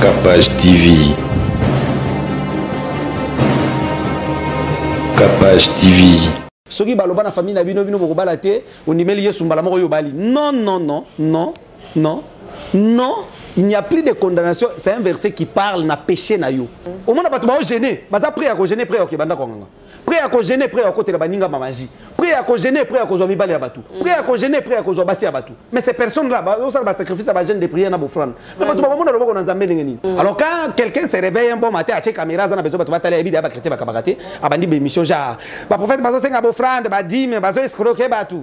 Capage TV. Capage TV. Soki baloba na famille na bino boko balate on nimeli yesu mbala moko yo bali. Non non non non non non. Il n'y a plus de condamnation, c'est un verset qui parle na péché na yo. Au moins batu ba gêner, baza prêt à gêner prêt à banda konga. Prêt à gêner prêt à côté la baninga mamaji. Prêt à gêner prêt à ko zo mibali ya batu. Prêt à gêner prêt à ko zo basi ya batu. Mais ces personnes là, ba ça ba sacrifice ba jeune de prière na bofrande. Mais batu ba mona loboko na nzambe ngeni. Alors quand quelqu'un se réveille un bon matin a check caméra za na besoin batu batala ebidi ba chrétien ba kabakate, abandi be mission ja. Ba prophète bazo senga bofrande, ba dime, bazo escroquer batu.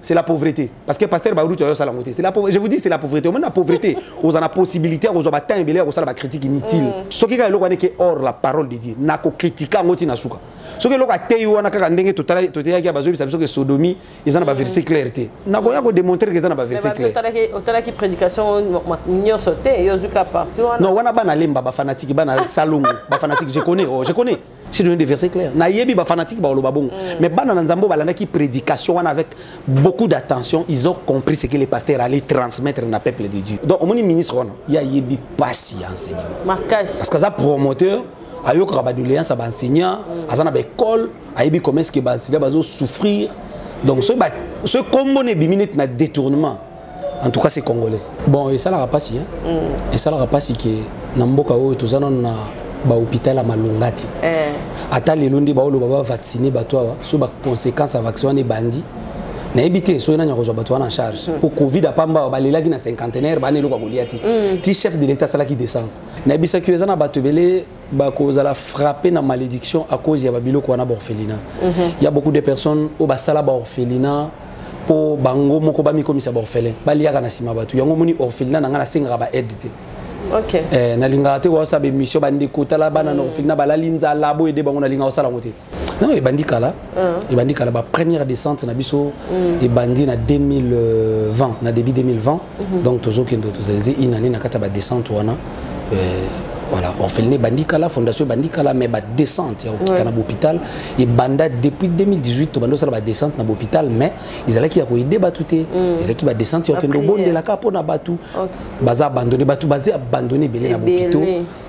C'est la pauvreté. Parce que pasteur Baoulou, c'est la pauvreté. Je vous dis, c'est la pauvreté. Au moins, la pauvreté, on a la possibilité, on a la temps, on a la critique inutile. Ce qui est hors la parole de Dieu, on a critiqué en Otinasuka. Ce qui est hors la parole de Dieu, on a sodomie, ils ont un verset clair. On a démontré qu'ils ont un verset clair. On a prédication, on sauté, non, on a un fanatique, un salon, un fanatique, je connais. C'est donné des versets clairs. Naïebi ba fanatique ba olobabong. Mais bana nzambo balana qui prédication avec beaucoup d'attention, ils ont compris ce que les pasteurs allaient transmettre dans le peuple de Dieu. Donc au ministre il y a yebi passi enseignement. Parce que ça promoteur ayok rabadoléance à enseignant, azana ba école, ayebi comment est-ce que ba enseignant bazo souffrir. Donc ce combo ne biminute na détournement. En tout cas c'est congolais. Bon et ça la rapassi hein. Et ça la rapassi que namboka o tozana na ba hôpital à Malongati. Ata lelo ndi ba olo baba vacciner bato awa so ba conséquences à vaccin ne bandi. Na ebité so na nyako bato en charge. Pour Covid apamba ba lelaki na cinquantenaire ba ne lo ka goliati. Ti chef de l'état sala qui descend. Na ebisa ki ezana bato belé ba cause la frapper na malédiction à cause ya babilo ko na orphelinat. Il y a beaucoup de personnes au ba sala ba orphelinat pour bango moko ba mi komisa ba orphelin. Ba liaka na sima bato. Yango moni orphelinat na ngana senga ba aide. Ok. Na linga te ko sa be mission bandi kota la bana no filna bala linza labo ede bango na linga osala ngote. Non e bandi kala. E bandi kala ba première descente na biso e bandi na 2020 na début 2020. Donc tozo kendo totaliser une année na kata ba descente wana voilà, on fait le bandikala fondation bandikala mais ba descente au petit hôpital et banda depuis 2018 bando ça ba descente na hôpital mais ils allaient qui a ko aider batuté ils qui ba descente au kendo bon de la capo na batu baza abandonné batu basé abandonné belé na hôpital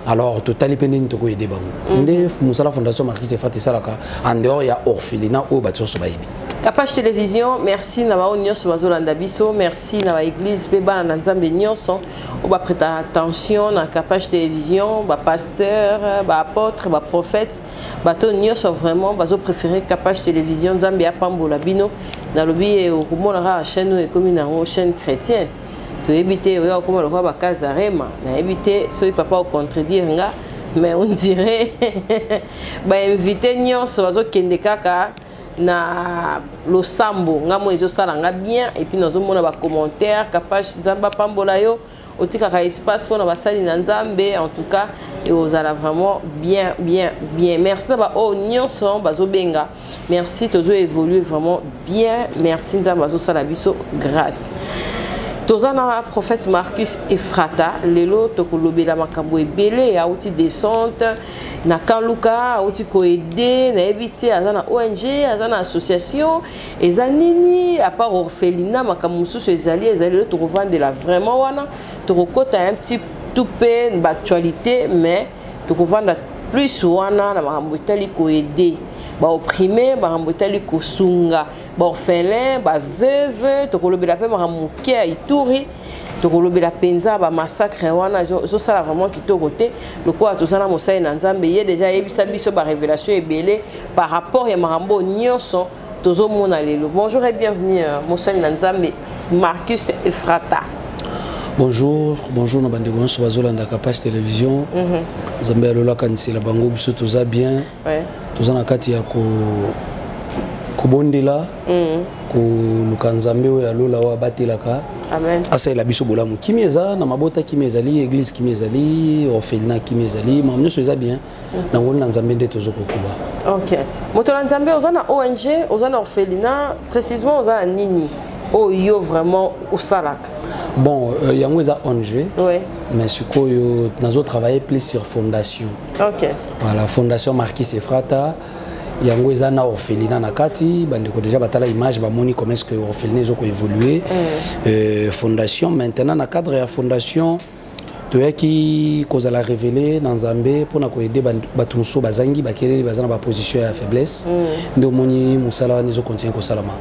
alors total pendant to ko aider bango ndef musala fondation Marquis se fati salaka en dehors ya orphelinat au batu so ba yebi Capage Télévision, merci Nava Nyonso Bazolanda Biso, merci Nava Église Beba Nanzambe Nyonso, on va prêter attention à Capage Télévision, ba pasteur, ba apôtre, ba prophète, bato Nyonso vraiment bazo préféré Capage Télévision Zambia Pambola Bino, dans le billet au monara chaîne et comme une chaîne chrétienne. Tu éviter au comme le ba Kazarema, na éviter ce papa au contredire nga, mais on dirait ba inviter Nyonso bazo kende kaka na lo sambo ngamo ezo sala nga bien et puis nous mona ba commentaire Capage Nzamba Pambola yo otika ka espace pour na basali na Nzambe en tout cas et aux ala vraiment bien merci ba o nyonso bazo benga merci tozo évoluer vraiment bien merci Nzamba bazo sala biso grâce Tozana prophète Marcus Ephrata lelo tokolobela makambo ebele ya outi descente na Kanluka outi ko aider na éviter azana ONG azana association ezanini à part orphelinat makambo mususu ezali to revendre vraiment wana to rekota un petit toupé d'actualité mais to revendre plus wana na makambo etali ko aider ba opprimé ba makambo etali ko sunga ba orphelin ba veuve to kolobela pe makambo ke Ituri to kolobela penza ba massacre wana zo sala vraiment kitoko te le quoi to sana mosai na Nzambe ye déjà yebisa biso ba révélation ebele par rapport ya makambo nyonso tozo mona lelo. Bonjour et bienvenue mosai na Nzambe Marcus Ephrata. Bonjour, bonjour na bande gonso bazolanda Capage Télévision. Nzambe alola kanisi la bango biso toza bien. Ouais. Toza na kati ya ko bondela. Ko luka Nzambe we alola wa batelaka. Amen. Asa ela biso bolamu kimeza na mabota kimezali église kimezali orphelinat kimezali mamno soza bien. Na ngona Nzambe nde tozo kokuba. OK. Motola Nzambe ozana ONG, ozana orphelinat, précisément ozana nini? Oh yo vraiment au salak. Bon, il y a un ONG, oui. Mais ce que nous avons travaillé plus sur fondation. Ok. Voilà, fondation Marquis Ephrata. Il y a un orphelinat nakati, déjà batala image, bamoni comment est-ce que l'orphelinat a évolué. Fondation maintenant dans le cadre de la fondation, toyaki kozala révélé na Nzambe mpona koyede bato mosusu bazangi bakeleli baza na baposition ya faiblesse nde omoni mosala wana ezokontinue kosalama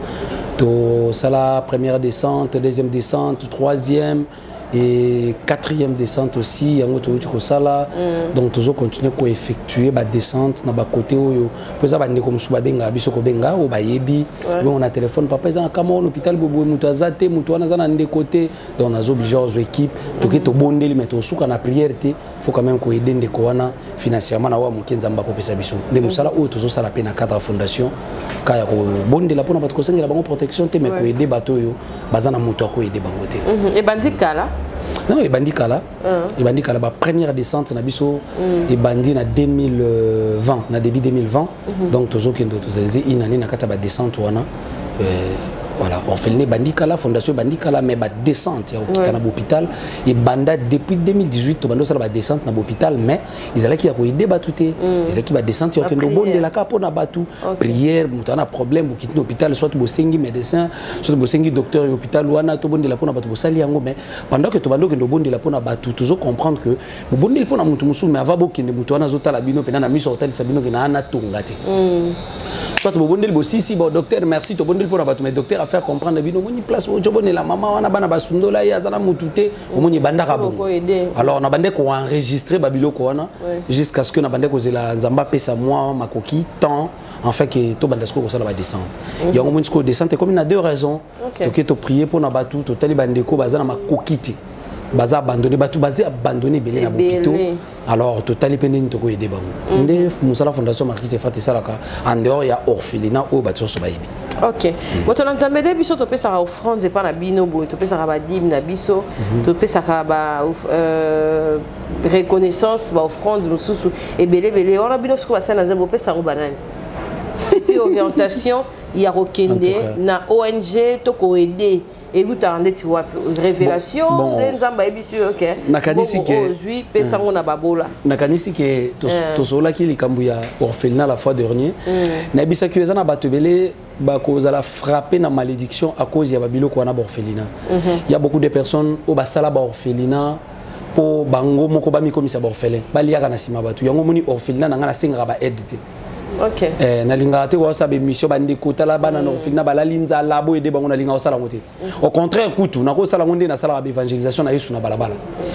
tosala première descente, deuxième descente, troisième et quatrième descente aussi yango toyuti kosala donc toujours continuer ko effectuer ba descente na ba côté oyo poza ba ndeko musu babenga biso ko benga o ba yebi on a téléphone papa za kama l'hôpital bobo mutu azate mutu wana za na ndeko côté donc on a obligé aux équipes to ke to bondeli mais to suka na prière te faut quand même ko aider ndeko wana financièrement na wa mukenza mbako pesa biso nde musala oyo tozo sala pe na cadre fondation kaya ko bondela pona ba ko sengela bango protection te mais ko aider bato yo bazana mutu ko aider bango te et bandikala non, et bandi kala. Et bandi kala, la première descente na biso et bandi na 2020, na début 2020. Donc toujours qu'il y a une année na kata ba descente wana. Voilà, orphelinat Bandikala, fondation Bandikala, mais ba descente à l'hôpital et banda depuis 2018 to bando ça ba descente na l'hôpital mais ils allaient qui a ko débat tout ils qui ba descente au kendo bon de la capo na batu prière mutana problème ou quitter l'hôpital soit bosengi médecin soit bosengi docteur et hôpital wana to bon de la pona batu bosali yango mais pendant que to bando kendo bon de la pona batu toujours comprendre que bon de la pona mutu musu mais avant bokende mutana zotala bino pena na miso hotel sabino ke na tongate soit bon de bosisi bon docteur merci to bon de pona batu mais docteur faire comprendre bino moni place au jobone la maman wana bana basundola ya zana mutute omoni bandaka bon alors na bande ko enregistrer babilo ko wana jusqu'à ce que na bande ko zela nzamba pesa moi makoki temps en fait que to bande ko ça la descente ya omoni ko descente comme il y a deux raisons donc to prier pour na batu to tali bande ko bazana makokiti baza abandonné batu bazé abandonné belé na bopito alors total pendeni to ko aider bango nde musala fondation Marquis se fati salaka en dehors ya orphelinat o batu so bayibi ok boto na nzambede biso to pesa offrande c'est pas na bino boy to pesa ba dim na biso to pesa ba reconnaissance ba offrande mususu et belé on a bino ce ko ba sana nzambo pesa ngo banani puis orientation ya rokende na ONG to ko aider et vous t'en êtes révélation des nzamba ebisu ok nakanisi ke aujourd'hui pesa ngo na babola nakanisi ke to sola ki likambu ya orphelinat la fois dernier na bisa ki ezana batebele ba ko za la frapper na malédiction à cause ya babilo ko na orphelinat il y a beaucoup de personnes au basala ba orphelinat po bango moko ba mi komisa ba orphelin bali ya kana sima batu yango moni orphelinat na ngana senga ba aide. Ok. Na linga te wa sa be mission bandi ko tala bana no filna bala linza labo ede bango na linga o sala ngote. Au contraire kutu na ko sala ngonde na sala ba évangélisation na Yesu na balabala.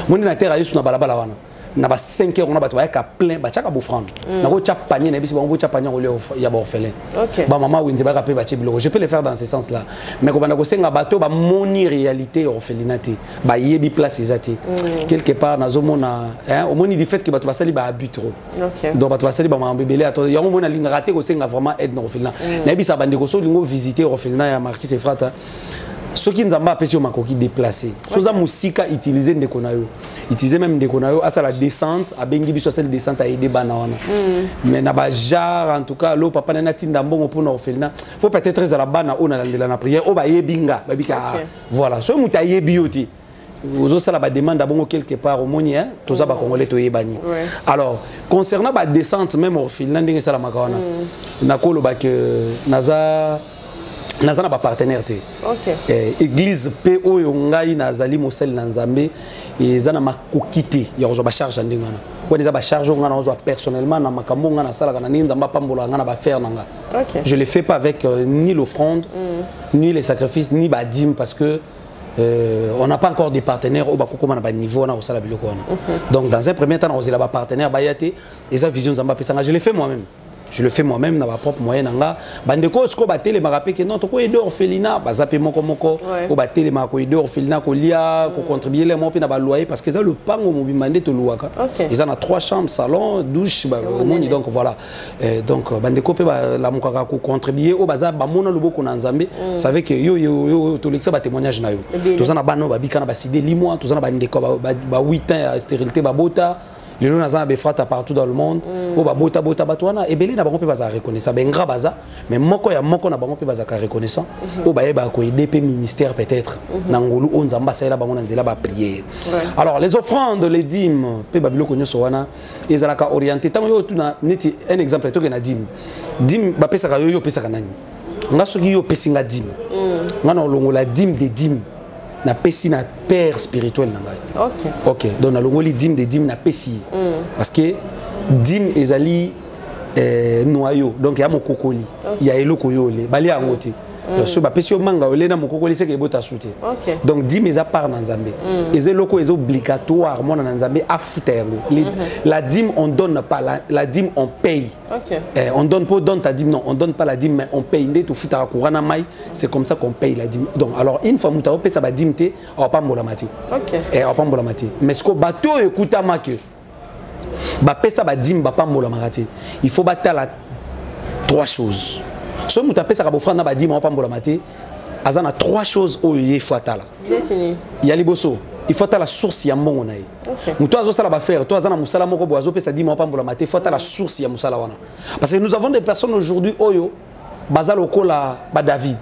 Mondi na terre Yesu na balabala wana. Na ba 5 heures on a ba to ka plein ba chaka bofrande. Na ko cha panier na bisi bango cha panier ko ya ba orphelin. Ok. Ba maman winzi ba rappeler ba chibilo. Je peux le faire dans ce sens là. Mais ko bana ko senga bato ba moni réalité orphelinat ba yebi place ezati. Quelque part na zomona hein au moni du fait que bato ba sali ba abus trop. Ok. Donc bato ba sali ba mambebele ato yango mona linga raté ko senga vraiment aide na orphelinat. Na bisa bande ko so lingo visiter orphelinat ya Marquis se frata. Ceux qui n'ont pas pu se déplacer. Ceux qui musika utiliser des konayo, utiliser même des konayo. À ça la descente, à bengi biso celle descente à aider banana. Mais na bajar en tout cas, l'eau papa na tinda mbongo pour na orphelinat. Faut peut-être très à la bana on a la prière. O ba yebinga, babika. Voilà. So muta yebioti. Vous aussi la demande d'abord quelque part au moni hein, tous ça ba congolais to yebani. Alors concernant la descente même orphelinat ndenge ça la makana. Na kolo ba que naza nazana ba partenaire te. OK. Église pe oyo ngai nazali mosali na Nzambe ezana makokite ya ozo ba charge ndingana. Ko déjà ba charge ngana ozo personnellement na makambo ngana sala kana ninza mba pambola ngana ba faire nanga. OK. Je le fais pas avec ni l'offrande, ni les sacrifices, ni ba dîme parce que on n'a pas encore des partenaires au bakoko na ba niveau na osala biloko wana. Donc dans un premier temps on a ba partenaire ba yate et ça vision Nzamba pesanga je le fais moi-même. Je le fais moi-même dans ma propre moyenne nanga bandeko sko batele marape que non to ko aider orphelinat bazape moko o batele ma ko aider orphelinat ko lia ko contribuer les mopi na ba loyer parce que ça le pango mobimande to luaka ils en a 3 chambres salon douche ba moni donc voilà donc bandeko pe la mokaka ko contribuer o baza ba mona loboko na Nzambe ça veut que yo to lexa ba témoignage na yo to zana bano ba bikana ba sidé limois to zana ba ndeko ba 8 ans à stérilité ba bota les gens ont des frères partout dans le monde. Ou bah bota batouana et belé n'a pas besoin de reconnaissance. Ben grave ça, mais moko ya moko n'a pas besoin de reconnaissance. Ou bah eba ko aider ministère peut-être. Nangolu on zamba ça là bango nanzela ba prière. Alors les offrandes, les dîmes, pe babilo konyo sowana, ils alaka orienté. Tant yo tu na neti un exemple to que na dîme. Dîme ba pesa ka yo pesa ka nani. Nga soki yo pesinga dîme. Nga na longo la dîme des dîmes. na pesi na père spirituel na ngai. OK. Donc na longoli dim de dim na pesi. Parce que dim ezali noyau. Donc il y a mon kokoli. Il y a eloko yole. Bali yango te. Donc ce bapesi manga ole na mon kokoli c'est que bota souté. Donc dim eza part na Nzambe. Eza loko est obligatoire mon na Nzambe a foutre yango. La dîme on donne pas la dîme on paye. On donne pas donne ta dîme non, on donne pas la dîme mais on paye. Ndé to foutre courana mai, c'est comme ça qu'on paye la dîme. Donc alors une fois muta opé ça ba dîme té, on va pas mbola mati. Et on va pas mbola mati. Mais ce que bateau écoute ma que ba pesa ba dîme ba pas mbola mati. Il faut battre la trois choses. Si vous avez fait un peu de azana trois choses où il faut attendre. Il y a les bossos. Il faut attendre la source ya mbongo na ye. Muto azo sala ba faire, to azana musala moko bo azo pesa 10 mois pambola maté, il faut attendre la source ya musala wana. Parce que nous avons des personnes aujourd'hui oyo bazalo kola ba David.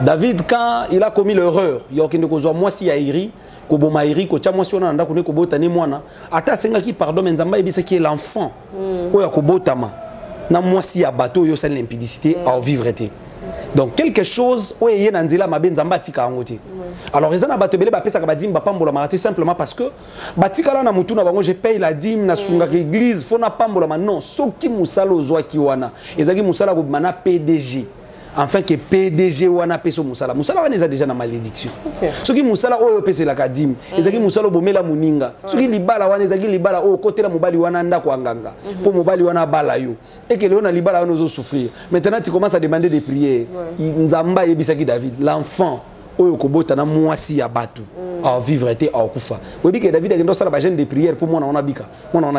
David quand il a commis l'erreur, il y a okende kozwa mwasi ya iri, ko boma iri ko tia mwasi wana nda kone ko botane mwana. Ata senga ki pardon nzamba ebisa ki l'enfant. Oyo ko botama. Na mwasi ya bateau yo sel l'impudicité à vivre été. Donc quelque chose où yé nanzila mabe nzamba tika ngote. Alors ezana bateau belé ba pesa ka ba dîme ba pambola marate simplement parce que batika la na mutu na bango je paye la dîme na sunga ke église fona pambola ma non soki musala ozwa ki wana ezaki musala ko mana PDG. Enfin que PDG wana peso musala wana eza déjà na malédiction. Soki musala oyo pese la kadim ezaki musala bomela muninga soki libala wana ezaki libala oyo kotela mobali wana nda kwa nganga po mobali wana bala yo et que leona libala wana ozo souffrir. Maintenant tu commences à demander des prières. Nzamba yebisaki David l'enfant oyo kobota na mwasi ya batu à vivre été à okufa. Webi que David a dit ça la gêne de prière pour moi on a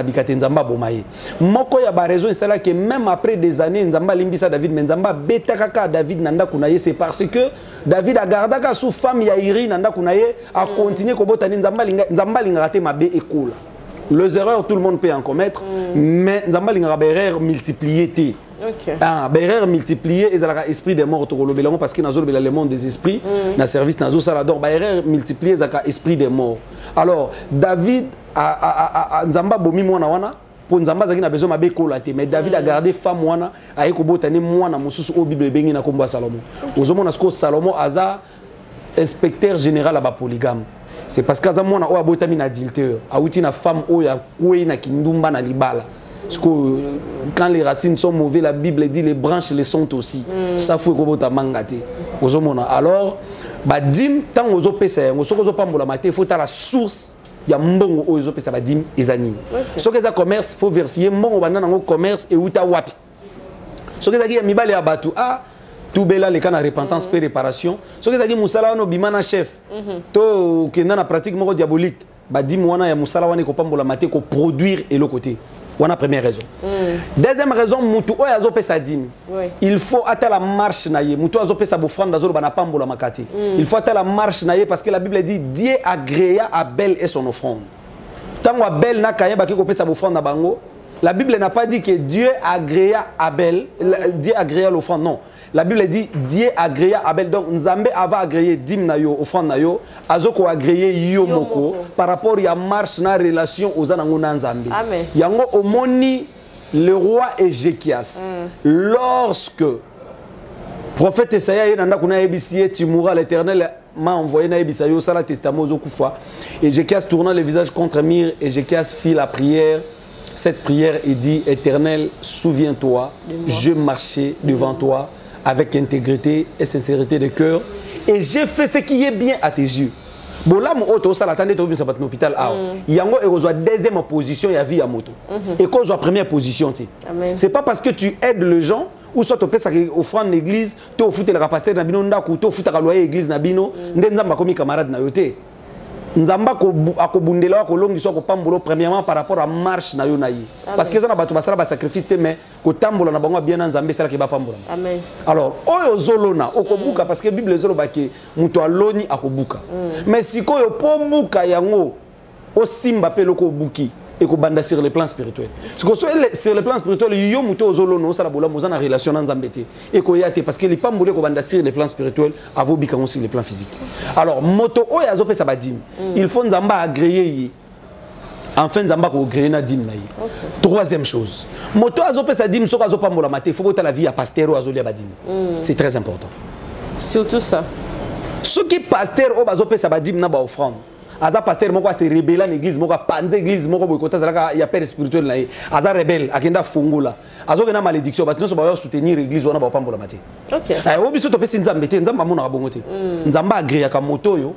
bika te nzamba bomaye. Moko ya ba raison c'est là que même après des années nzamba limbisa David mais nzamba beta kaka David nanda kunaye c'est parce que David a gardé ka sous femme ya iri nanda kunaye a continuer kobota ni nzamba linga te mabe ekola. Les erreurs tout le monde peut en commettre mais nzamba linga ba erreur multiplier te. Ah, erreur multipliée et ça esprit des morts parce que dans le monde des esprits, dans service dans salador, erreur multipliée ça esprit des morts. Alors David a nzamba bomi mwana wana pour nzamba zaki na besoin mabe kolate mais David a gardé femme wana ayeko botane mwana mususu au Bible bengi na komba Salomon. Ozomona sko Salomon aza inspecteur général à ba polygame. C'est parce que mwana o abotami na adultère, a outi na femme o ya kwe na kindumba na libala. Parce que quand les racines sont mauvaises, la Bible dit les branches les sont aussi. Ça faut que vous mangate. Alors, dim tant aux opésa, aux pambola maté, il faut à la source. Il y a mbongo aux opésa dim et zanim. Ce que ça commerce, faut vérifier mbongo banana au commerce et uta wapi. Ce que ça dit mi balé abatu ah tout bela les cas de repentance et réparation. Ce que ça dit musala no bimana chef. To kena na pratique moko diabolique. Dim wana ya musala wana ko pambola maté ko produire et le côté. Voilà la première raison. Deuxième raison, mutu oya zo pesa dim. Il faut attendre la marche naie. Mutu oya zo pesa bofrande zo bana pambola makati. Il faut attendre la marche naie parce que la Bible dit Dieu agréa Abel et son offrande. Tant Abel na kaya baki ko pesa bofrande na bango. La Bible n'a pas dit que Dieu agréa Abel, Dieu agréa l'offrande, non. La Bible dit Dieu agréa Abel. Donc Nzambe ava agréé dim na yo, offrande na yo, azoko agréé yo moko par rapport à marche na relation aux anango na Nzambe. Amen. Yango omoni le roi Ézéchias lorsque prophète Esaïa nanda kuna ebisié tu mourras l'Éternel m'a envoyé na ebisa yo sala testament zo kufa. Ézéchias tourna le visage contre mur, Ézéchias fit la prière. Cette prière est dit Éternel, souviens-toi, je marchais devant toi avec intégrité et sincérité de cœur et j'ai fait ce qui est bien à tes yeux. Bon là mon auto ça l'attendait au hôpital yango et reçoit deuxième position ya vie à moto et qu'on soit première position c'est pas parce que tu aides les gens ou soit tu pèses offrande l'église tu foutu le pasteur na bino ndaku tu foutu ka loyer église na bino ndenzamba komi camarade na yote. Nzamba akobundela ko longi so ko pambulo premièrement par rapport à marche na yo na yi parce que na bato basala ba sacrifice te mais ko tambola na bango bien na Nzambe sala ke ba pambola. Amen. Alors oyo zolona okobuka parce que Bible zolo ba ke muto aloni akobuka. Mais sikoyo po buka yango o simba pe loko buki et ko banda sur le plan spirituel. Sur le plan spirituel yo muto zolono sala bola mozana relation na Nzambe te et ko yate parce que les pambole ko banda sur le plan spirituel avo bika sur le plan physique. Alors moto oyo azope sa badim il faut Nzamba agréer enfin Nzamba ko agréer na dim na yi. Troisième chose moto azope sa dim soko azopa mbola maté faut que la vie à pasteur ou azolia badim. C'est très important. Surtout ça. Ce qui pasteur au bazo pesa ba dim na ba offrande. Aza pasteur moko se rebelle en église moko panze église moko boycota zalaka ya père spirituel na ye. Aza rebelle akenda fungula. Azo kena malédiction ba tinoso ba soutenir église wana ba pambola mate. OK. Au biso to pesa nzambe te nzamba mona bongo te. Nzamba agréa ka moto yo.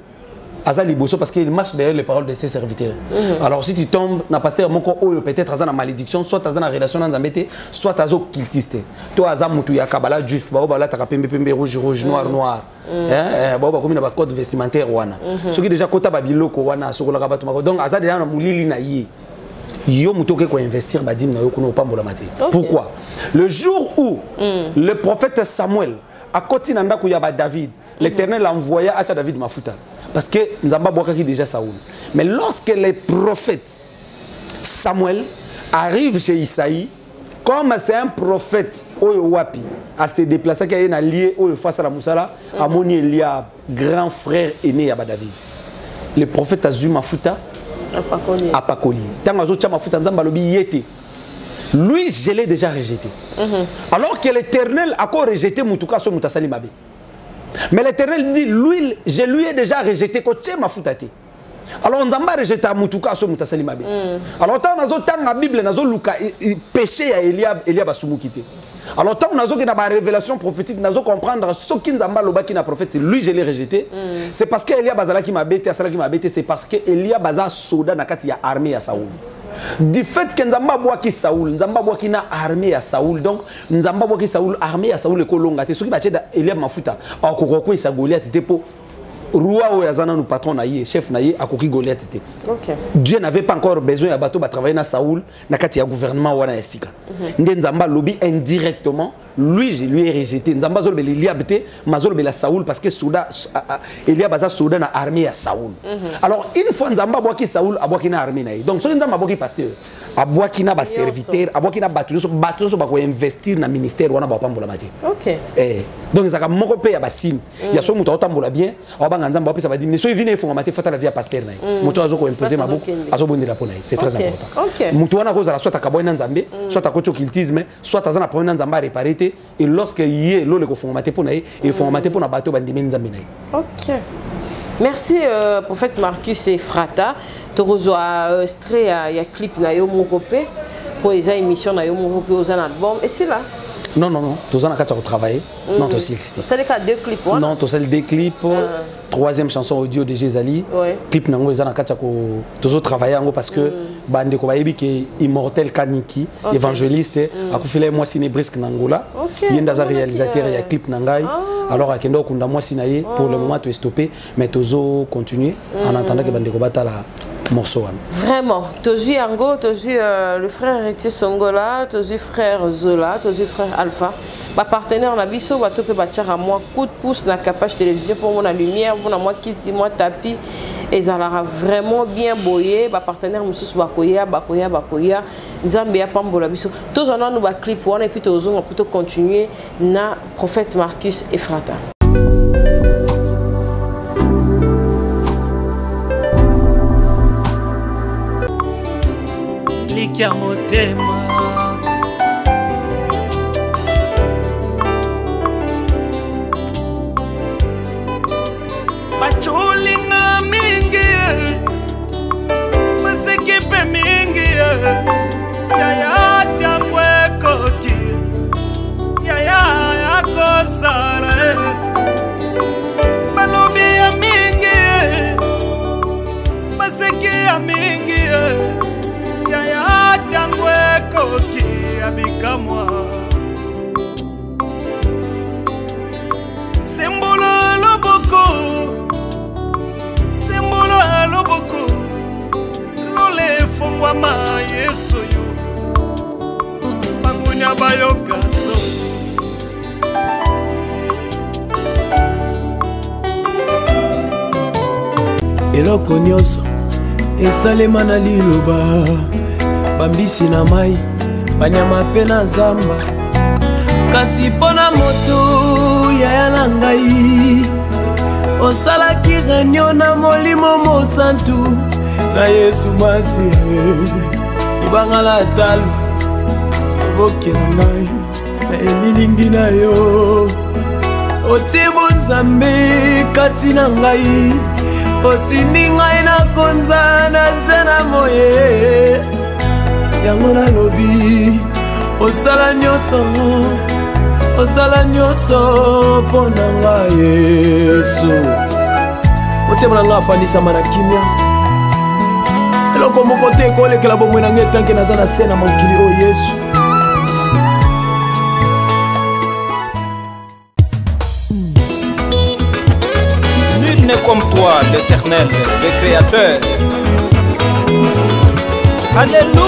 Aza liboso parce qu'il marche derrière les paroles de ses serviteurs. Alors si tu tombes na pasteur moko oyo peut-être aza na malédiction, soit aza na relation na nzambe te, soit azo cultiste. Toi aza mutu ya kabala juif, ba bala ta pembe pembe rouge rouge noir noir. Ba ba komi na ba code vestimentaire wana. Ce qui déjà kota ba biloko wana sokola ka bato. Donc aza déjà na mulili na yi. Yo mutu ke ko investir ba dim na yo kuno pambola mate. Pourquoi? Le jour où le prophète Samuel a continué na ndako ya ba David, l'Éternel a envoyé à David mafuta. Parce que Nzamba Bouakaki déjà Saoul. Mais lorsque les prophètes Samuel arrive chez Isaïe, comme c'est un prophète Wapi à se déplacer qui a lié face à la Moussala, à mon Eliab, grand frère aîné à David. Le prophète Azuma Futa à Pakoli. Tant Azocha Mafuta Nzamba Lobi Yete. Lui, je l'ai déjà rejeté. Alors que l'Éternel a encore rejeté Moutouka sur Moutasali Mabé. Mais l'Éternel dit, lui, je lui ai déjà rejeté Koche Mafutati. Alors on a rejeté Moutouka sur Moutasali Mabé. Alors tant que la Bible nazo luka péché à Eliab Asumukite. Alors tant que na révélation prophétique nazo comprendre ce qui Nzamba loba qui na prophète, lui je l'ai rejeté. C'est parce que Eliab Azala qui m'a bêté, c'est parce que Eliab Azala soda nakati ya armée à Saoul. Du fait que Nzamba Bouaki Saoul, Nzamba Bouaki na armée à Saoul, donc Nzamba Bouaki Saoul, armée à Saoul et Kolonga. Ce qui va être Eliab Mafuta, à Kokoko et sa Goliath, c'était pour Roi ou Yazana, nous patron naïe, chef naïe, à Koki Goliath. Dieu n'avait pas encore besoin à bateau de travailler dans Saoul, Nakati à gouvernement ou à Yassika. Nzamba lobby indirectement, lui je lui ai rejeté. Nzamba Zolbe Eliab te, Mazolbe la Saoul parce que Souda, Eliab Aza Souda na armée à Saoul. Alors une fois Nzamba Bouaki Saoul, a Bouaki na armée naïe. Donc ce Nzamba Bouaki pasteur, a Bouaki na ba serviteur, a Bouaki na bateau so ba ko investir na ministère wana ba pambola mate. OK. Donc ça ka moko pe ya basim. Ya so muto otambola bien, Nzamba Bouaki ça va dire mais so vient il faut mate fata la vie à pasteur naïe. Muto azo ko imposer maboko, azo bonde la ponaï. C'est très important. Muto wana ko za soit akaboy na Nzambe, soit akocho cultisme, soit azana problème na Nzamba réparer. Et lorsque y est le formaté pour naï et formaté pour na bateau bandimi Nzambe naï. OK. Merci prophète Marcus et Frata. Torozoa extrait ya clip na yo mokopé pour les émissions na yo mokopé aux albums et c'est là. Non, tous en a qu'à travailler. Non, tous c'était. C'est le cas deux clips. Non, tous c'est deux clips. Troisième chanson audio de Gézali. Clip nango ils en a qu'à tous travailler parce que bande ko bayebi que immortel Kaniki évangéliste a fait moi ciné brisque nangola. Yenda za réalisateur ya clip nangai. Alors akendo kunda moi sinaye pour le moment tu es stoppé mais tozo continuer en attendant que bande ko batala morceau. Vraiment, Tozu Yango, Tozu le frère Etienne Songola, Tozu frère Zola, Tozu frère Alpha. Ma partenaire na biso va tope bâtir à moi coup de pouce na capage télévision pour moi la lumière, pour moi kiti moi tapis et ça l'aura vraiment bien boyé. Ma partenaire monsieur bakoya. Nzambe ya pambola biso. Tous on a nous ba clip on et puis Tozu on plutôt continuer na prophète Marcus et Frata. Likia motema bacholinga mingi basekipe mingi yaya tangwe koki yaya yakosala balobi ya mingi baseki ya mingi yaya tangwe koki abikamwa sembolo loboko lole fongwa ma yesu yo bangunya bayokaso eloko nyonso esalema na liloba bambisi na mai banyama mpe na zamba kasi mpona moto yaya na ngai osalaki renio na molimo mosantu na yesu masi libangala talo oboki na ngai na elilingi na yo otibu nzambe kati na ngai otindi ngai nakonza na se na moye yango nalobi osala nyonso mpo na ngai Yesu motema na ngai afandisama na kimia eloko moko te ekolekela bomoi na ngai etanke naza na se na mokili oyo Yesu. Nul n'est comme toi, l'Éternel, le Créateur. Alléluia.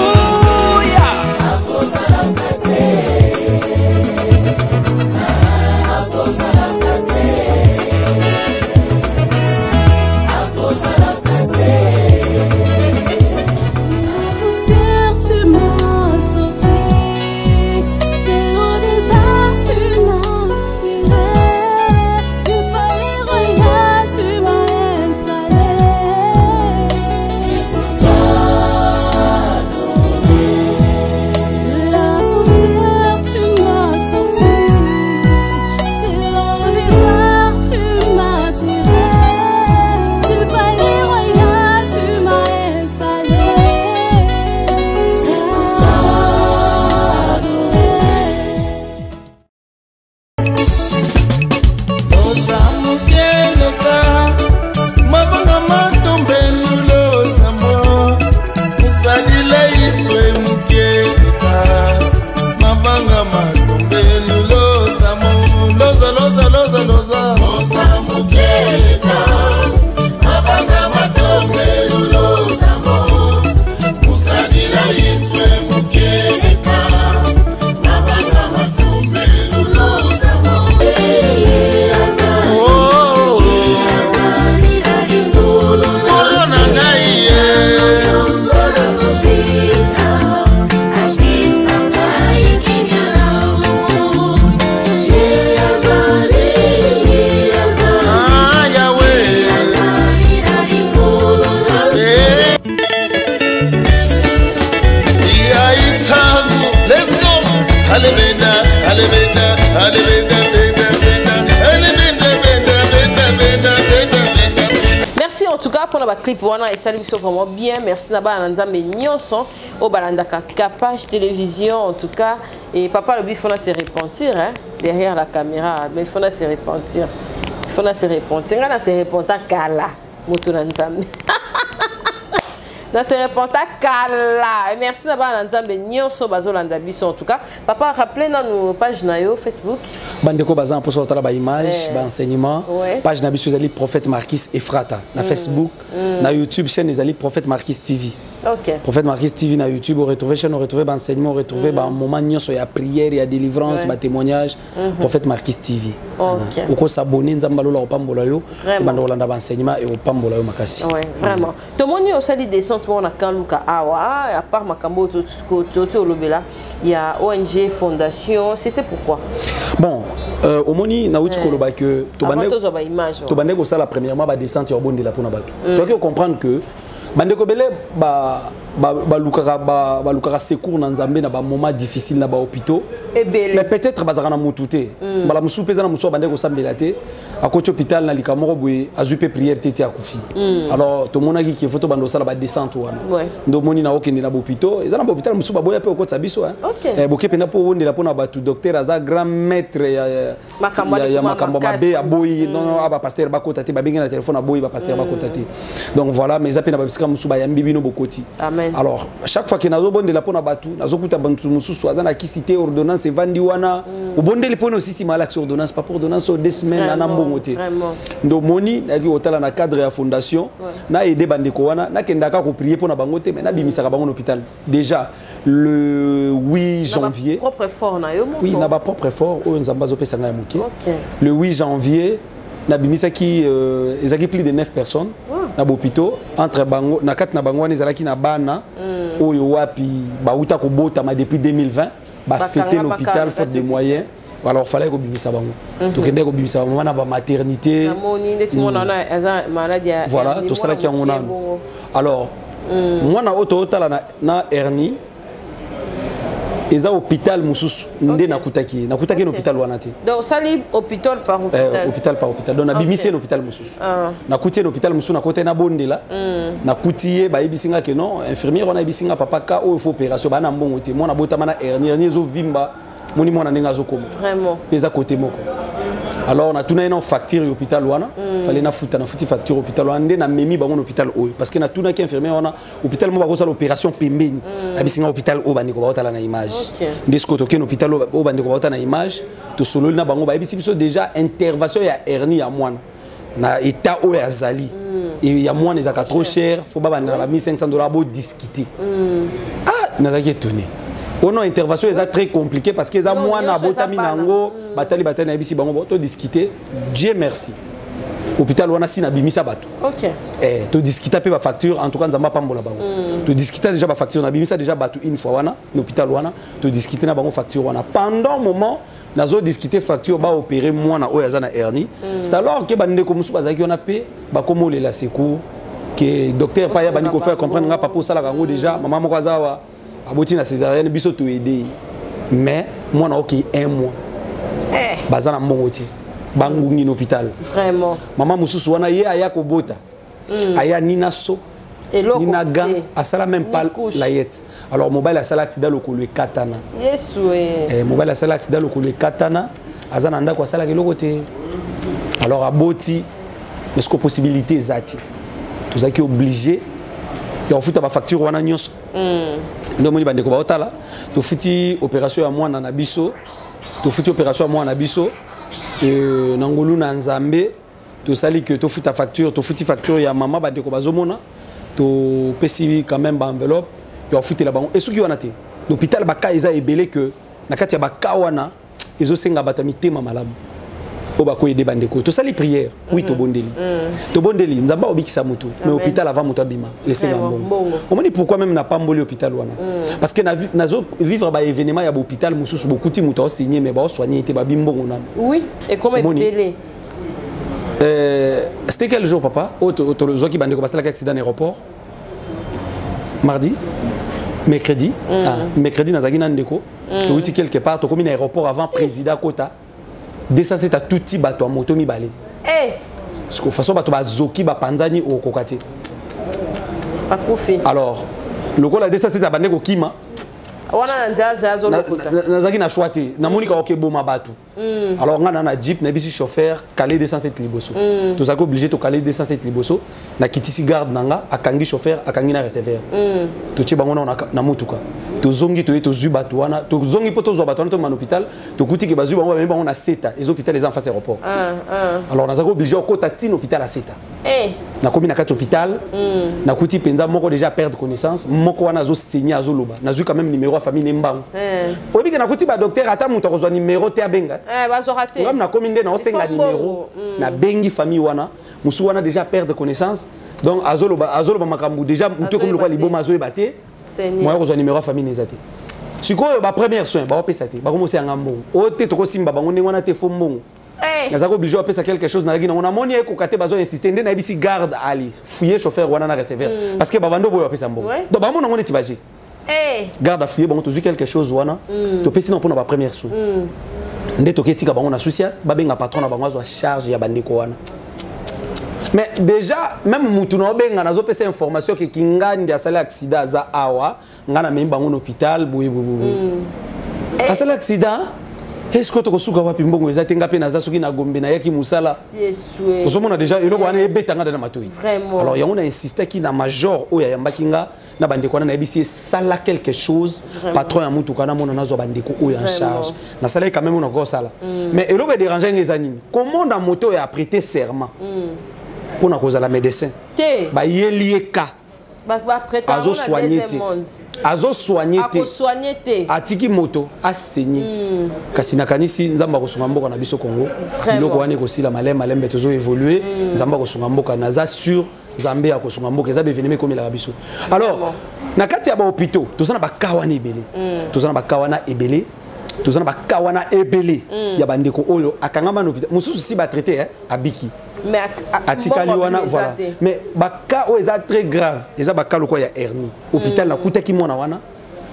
Merci en tout cas pour notre clip. Et salut, vraiment bien. Merci Naba Nzambe Nyonson au Balandaka Capage Télévision en tout cas. Et papa le bifona se repentir derrière la caméra. Mais il faut se repentir. Il faut se repentir. On a se repentir Kala. Moto Nzambe. Dans ce reportage, Kala. Merci Naba Nzambe Nyonso Bazolanda Biso en tout cas. Papa, rappelez dans nos pages Nayo Facebook. Bandeko Bazan pour sortir la image, enseignement. Page Nabiso Zali Prophète Marquis Efrata. Na Facebook, na YouTube chaîne les Ali Prophète Marquis TV. Ok. Prophète Marquis TV na YouTube, on retrouve chaîne, on retrouve enseignement, on retrouve moment Nyonso, il y a prière, il y a délivrance, il y a témoignage. Prophète Marquis TV. Ok. Oko s'abonner Nzambalo la opambola yo, bandolanda enseignement et opambola yo makasi. Ouais, vraiment. Tout le monde y a aussi des descentes on a quand Luka Awa, à part Makambo Toto Lobela, il y a ONG Fondation, c'était pourquoi? Bon, au moni na uti koloba que to bande ko sala premièrement ba descente yo bonde la pona bato. Tu dois comprendre que bande ko belé ba lukaka secours na Nzambe na ba moment difficile na ba hôpitaux. Mais peut-être bazara na mututé. Bala musu peza na musu bande ko sambela te. À côté hôpital na likamoro boy azupe prière tete akufi. Alors to mona ki photo bando sala ba descente wana. Ndo moni na okende na hôpital, ezana ba hôpital musu ba boya pe ko tsabiso hein. Boké pena po wonde la pona ba tout docteur aza grand maître ya makambo mabe aboyi non aba pasteur ba kotati ba benga na téléphone aboyi ba pasteur ba kotati. Donc voilà mais zapena ba bisika musu ba yambi bino bokoti. Alors chaque fois que nazo bonde la pona batu nazo kuta bantu musu azana ki cité ordonnance vandi wana au bonde le pona aussi si malax ordonnance pas pour ordonnance au 2 semaines na nambo. Donc moni na ki otala na cadre ya fondation na aider bandeko wana na kendaka ko prier pour na bango te mais na bimisaka bango hôpital déjà le 8 janvier propre effort na yo oui na ba propre effort o nzamba zo pesa na muke le 8 janvier na bimisaki ezaki plus de 9 personnes na hôpital entre bango na kat na bango wana ezalaki na bana oyo wapi ba uta ko botama depuis 2020 ba fêter l'hôpital faute de moyens. Alors, il fallait que bimisa bango. Donc, il faut bimisa bango na ba maternité. Voilà, tout ça là qui on a. Alors, moi na auto na hernie. eza hôpital mususu nde nakutaki nakutaki na hôpital wana te donc sali hôpital par hôpital hôpital par hôpital donc nabimisi na hôpital mususu nakuti na hôpital mususu nakote na bondela nakuti ba yebisinga ke non infirmière wana yebisinga papa ka o faut opération bana mbongo te mona botama na hernie zo vimba moni mona ndenga zo koma vraiment pesa côté moko alors on a tuna une facture hôpital wana fallait na futi facture hôpital wana nde na memi bango hôpital oyo parce que na tuna ki infirmière wana hôpital mo ba ko sala opération pembeni abisinga hôpital o bandiko ba otala na image ndesko to ken hôpital o bandiko ba otala na image to solo na bango ba ebisi biso déjà intervention ya hernie ya mwana na état o ya zali et ya mwana ezaka trop cher faut ba banda ba $1500 bo discuter nazaki étonné. Oh non, intervention est très compliquée parce que les mois na botami nango batali na bisi bango to discuter. Dieu merci. Hôpital wana si na bimisa batu. OK. To discuter pe ba facture en tout cas nzamba pambola bango. To discuter déjà ba facture na bimisa déjà batu une fois wana hôpital wana to discuter na bango facture wana. Pendant moment nazo discuter facture ba opérer moi na oya za na hernie. C'est alors que bande ko musu bazaki on a pe ba komo le la secours que docteur pa ya bandi ko faire comprendre nga papa sala kango déjà maman moko azawa aboti na césarienne biso to aider mais moi na OK 1 mois bazana mbongo ti bangungi na hôpital vraiment maman mususu wana ye aya ko bota aya nina so nina gang asala même pas la yette alors mobile asala accident lokolo katana yesu mobile asala accident lokolo katana azana ndako asala keloko te alors aboti mais ce que possibilité zati tous aki obligé et on fout ba facture wana nyonso ndo moni bande ko ba otala to futi opération ya mwana na biso to futi opération ya mwana na biso na ngolu na nzambe to sali que to futa facture to futi facture ya mama bande ko bazomona to pesi quand même ba enveloppe et on futi la bango et soki wana te l'hôpital baka eza ebele que na kati ya baka wana ezo senga batami tema malamu oba ko aider bande ko to sali prière oui to bondeli nzamba obikisa mutu mais hôpital avant mutu abima et c'est bon on me dit pourquoi même na pamboli hôpital wana parce que nazo vivre ba événement ya hôpital mususu beaucoup ti mutu signé mais ba soigner te ba bimbongo nan oui et comment délai c'était quel jour papa auto zoki bande ko basala accident aéroport mardi mercredi mercredi nazaki na ndeko to uti quelque part to komi na aéroport avant président Kota desa c'est à tout petit bateau moto mi balé parce que façon bateau bazoki ba panzani au kokati pas profit alors le gars la desa c'est à bande ko kima wana nzaza zo lokota nazaki na choité na monika OK boma batu alors ngana na jeep na bisi chauffeur calé 207 liboso to zako obligé to calé 207 liboso na kitisi garde nanga akangi chauffeur akangi na receveur to ti bango na mutuka to zongi to zu batu wana to zongi poto zo batu wana to man hôpital to kuti ke bazu bango ba bango na seta les hôpitaux les en face aéroport alors nazako obligé au kota tin hôpital à seta na komi na kati hôpital na kuti penza moko déjà perdre connaissance moko wana zo saigner azo loba nazu quand même numéro à famille nembango obi ke na kuti ba docteur ata muto ko zo numéro te abenga bazo raté ngam na komi nde na osenga numéro na bengi famille wana musu wana déjà perdre connaissance donc azo loba makambu déjà muto comme le quoi liboma azo ebate moi ko zo numéro à famille nezate sikoyo ba première soin ba opesa te ba komosi ngambo o te to ko simba bango nde wana te fo mbongo nazako obligé à faire quelque chose na gina on a moni ko kate bazo insister ndé na bisi garde ali fouiller chauffeur wana na receveur parce que babando boyo apesa mbongo donc ba mona ngone tibaje garde à fouiller bango to quelque chose wana to pesi na pona ba première soin ndé to ketika bango na soucia ba benga patron na bango azo charge ya bandeko wana mais déjà même mutu no benga nazo pesa information que kingandi asala accident za awa ngana memba bango hôpital boye asala accident est-ce que tu as suka wapi mbongo ezate ngapi na zasoki na gombe na yaki musala yesu osomona déjà eloko wana ebetanga na matoi alors yango na insisté ki na major oya yambakinga na bandeko na ebisi sala quelque chose patron ya mutu kana mona nazo bandeko oya en charge na sala quand même on a sala mais eloko déranger ngezanini comment na moto ya prêter serment pour na cause la médecin ba yelieka azo soigner te atiki moto a saigné kasi nakanisi nzamba ko sunga mboka na biso Congo biloko wana ko sila malembe tozo évoluer nzamba ko sunga mboka naza sur Zambie ya ko sunga mboka eza beveneme comme la biso alors na kati ya ba hôpitaux tozana ba kawana ebele tozana ba kawana ebele tozana ba kawana ebele ya bandeko oyo akangama no hôpital mususu si ba traiter abiki mais atikali wana voilà mais baka o eza très grave eza baka loko ya hernie hôpital na kutaki mona wana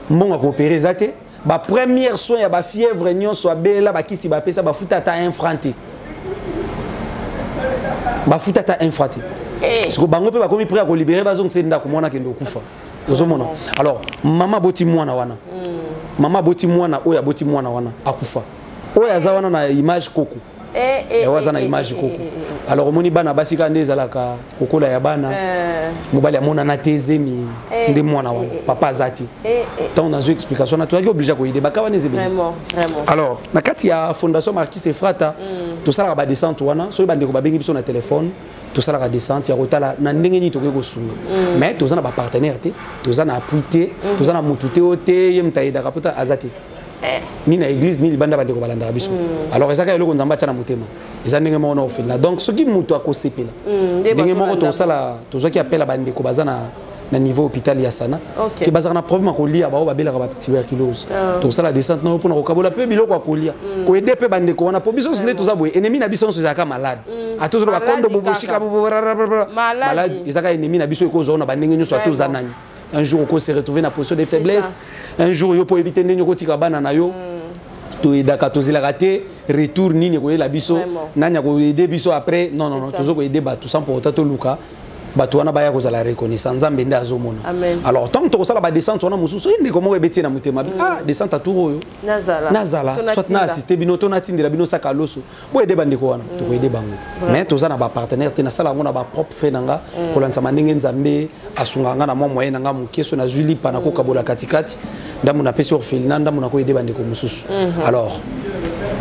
mbonga ko opérer zate ba première soin ya ba fièvre nyonso abela ba kisi ba pesa ba futa ta infranté ba futa ta infranté parce que bango pe ba komi prêt à libérer bazong senda ko mona kendo kufa ozomona alors mama boti mwana wana mama boti mwana oya boti mwana wana akufa oya za wana na image koko waza na image koko alors omoni bana basika nde ezalaka kokola ya bana mobali amona na tezemi nde mwana wana papa azati tant na zo explication na toaki obligé ko aider bakawa neze vraiment alors na kati ya fondation Marquis Efrata to sala ba descente wana so bande ko babengi biso na téléphone to sala ka descente ya kotala na ndenge ni to ko sunga mais to zana ba partenaire te to zana appui te to zana mutute ote yemtaida kapota azati ni na église ni libanda bande ko balanda biso alors ezaka eloko nzamba tana mutema ezandenge mo na ofela donc ce qui muto akosepela ndenge moko to sala to zoki appela bande ko bazana na niveau hôpital ya sana ki bazana na problème ko lia ba babela ka tuberculose to sala descente na pour na ko kabola pe biloko akolia ko aider pe bande ko wana po biso sinde to za boye ennemi na biso so zaka malade atozo ba kondo boboshika malade ezaka ennemi na biso ko zo na bandenge nyoso to za nani. Un jour, on s'est retrouvé dans la position de faiblesse. Un jour, pour éviter de nous tirer banana yo. To edaka to zela raté retour nini ko la biso nanya ko aider biso après non toujours ko aider ba tout sans pour autant to luka bato wana baya ko za la reconnaissance nzambe nda azomona. Alors tant que to sala ba descente on a mususu inde ko mo ebeti na mutema descente à tour yo nazala soit na assister bino to na tindela bino saka loso bo aider bande ko wana to ko aider bango mais to za na ba partenaire te na sala ngona ba propre fait nanga ko lanza mandenge nzambe asunga nga na mo moyen nanga mukeso na zuli pana ko kabola katikati ndamu na pesi orphelinat ndamu na ko aider bande ko mususu. Alors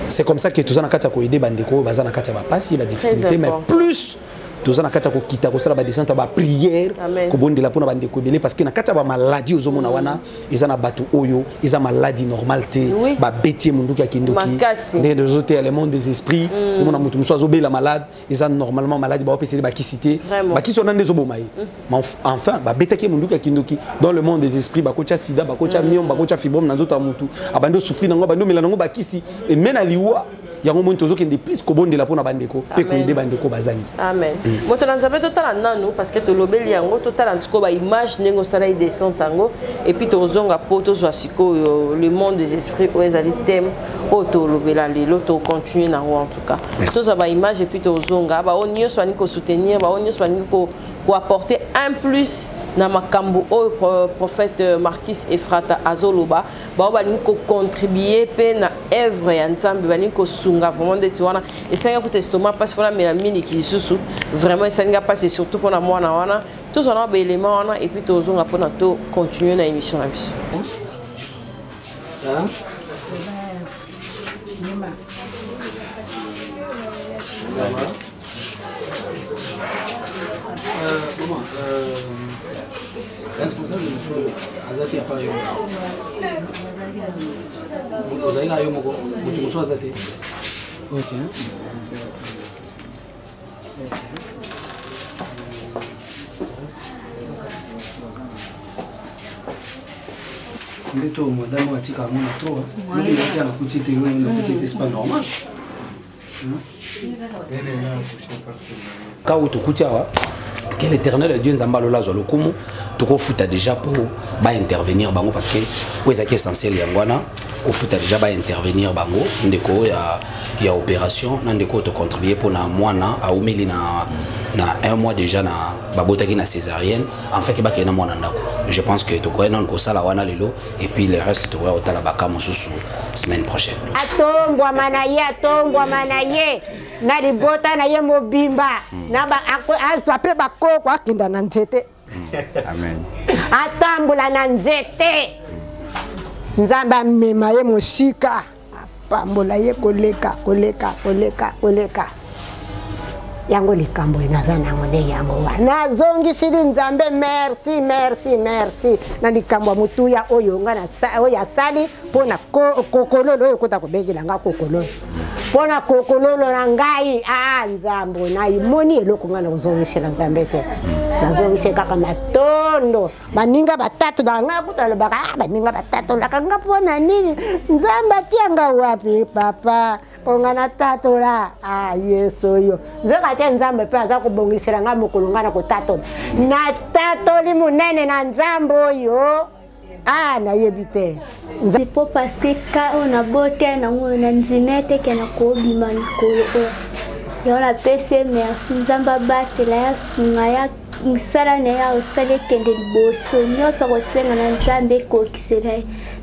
c'est comme ça que to za na kata ko aider bande ko baza na kata ba pasi la difficulté mais plus tous na kata ko kita ko sala ba descente ba prière ko bondela pona bande ko belé parce que na kata ba maladie ozomona wana izana batu oyo iza maladie normalité ba bétier mundu ki akindoki des autres éléments des esprits mona mutu muso azobela malade iza normalement maladie ba opeseli ba kisité ba kisona ndezo bomai mais enfin ba bétaki mundu ki akindoki dans le monde des esprits ba kocha sida ba kocha miom ba kocha fibrome na nzoto mutu abando souffrir nango bando mela nango ba kisi et mena liwa yango mo ntozo kende plus ko bondela pona bandeko pe ko aider bandeko bazangi amen moto nzambe totala nanu parce que to lobeli yango totala nsiko ba image nengo sala descente tango et puis to zonga poto zo siko le monde des esprits o ezali thème o to lobela lelo to continuer na en tout cas to zo ba image et puis to zonga ba onyo swani ko soutenir ba onyo swani ko apporter un plus na makambo o prophète Marquis Efrata azoloba ba ba ni ko contribuer pe na œuvre ya nzambe ba ni ko sunga vraiment de tiwana et ça ngako testament parce que la mélamine qui sous vraiment ça nga passer surtout pour na mwana wana tous on a ba élément wana et puis to zonga pour na to continuer na émission la bis responsable de monsieur Azati a pas eu. Vous avez eu mon monsieur Azati. OK. Ndeto madame atika mona to. Ndio ndio na kuchite yule ndio kuchite c'est pas normal. Quand tu kutia que l'Éternel Dieu nzamba lola zo lokumu toko futa déjà pour ba intervenir bango parce que oza qui essentiel yangwana ko futa déjà ba intervenir bango ndeko ya opération na ndeko to contribuer pour na mwana a umeli na un mois déjà na babota ki na césarienne en fait ba kena mwana ndako je pense que to ko non ko sala wana lelo et puis le reste to ko tala baka mususu semaine prochaine atongwa manaye na libota na ye mobimba na ba azape bakoko akinda na nzete amen atambula na nzete nzamba mema ye moshika pambola ye koleka yango likambo inaza nango nde yango wana nazongisili nzambe merci na likambo ya motuya oyo nga oyo asali mpona kokololo oyo kota kobengela nga kokololo mpona kokololo na ngai nzambo naimoni eloko nga na kozongisela nzambe te nazongise kaka matondo baninga batatu na nga kuta lobaka baninga batatu laka nga mpona nini nzambe atianga wapi papa ponga na tatola yesu oyo nzoka te nzambe mpe aza kobongisela nga mokolo nga na kotatola na tatoli monene na nzambe oyo nayebi te Zipo parce ka ona bote na ngona nzimete ke na ko bima mikolo yo la pese merci nzamba batela ya sunga ya nsala na ya osale kende liboso nyonso kosenga na nzambe kokisela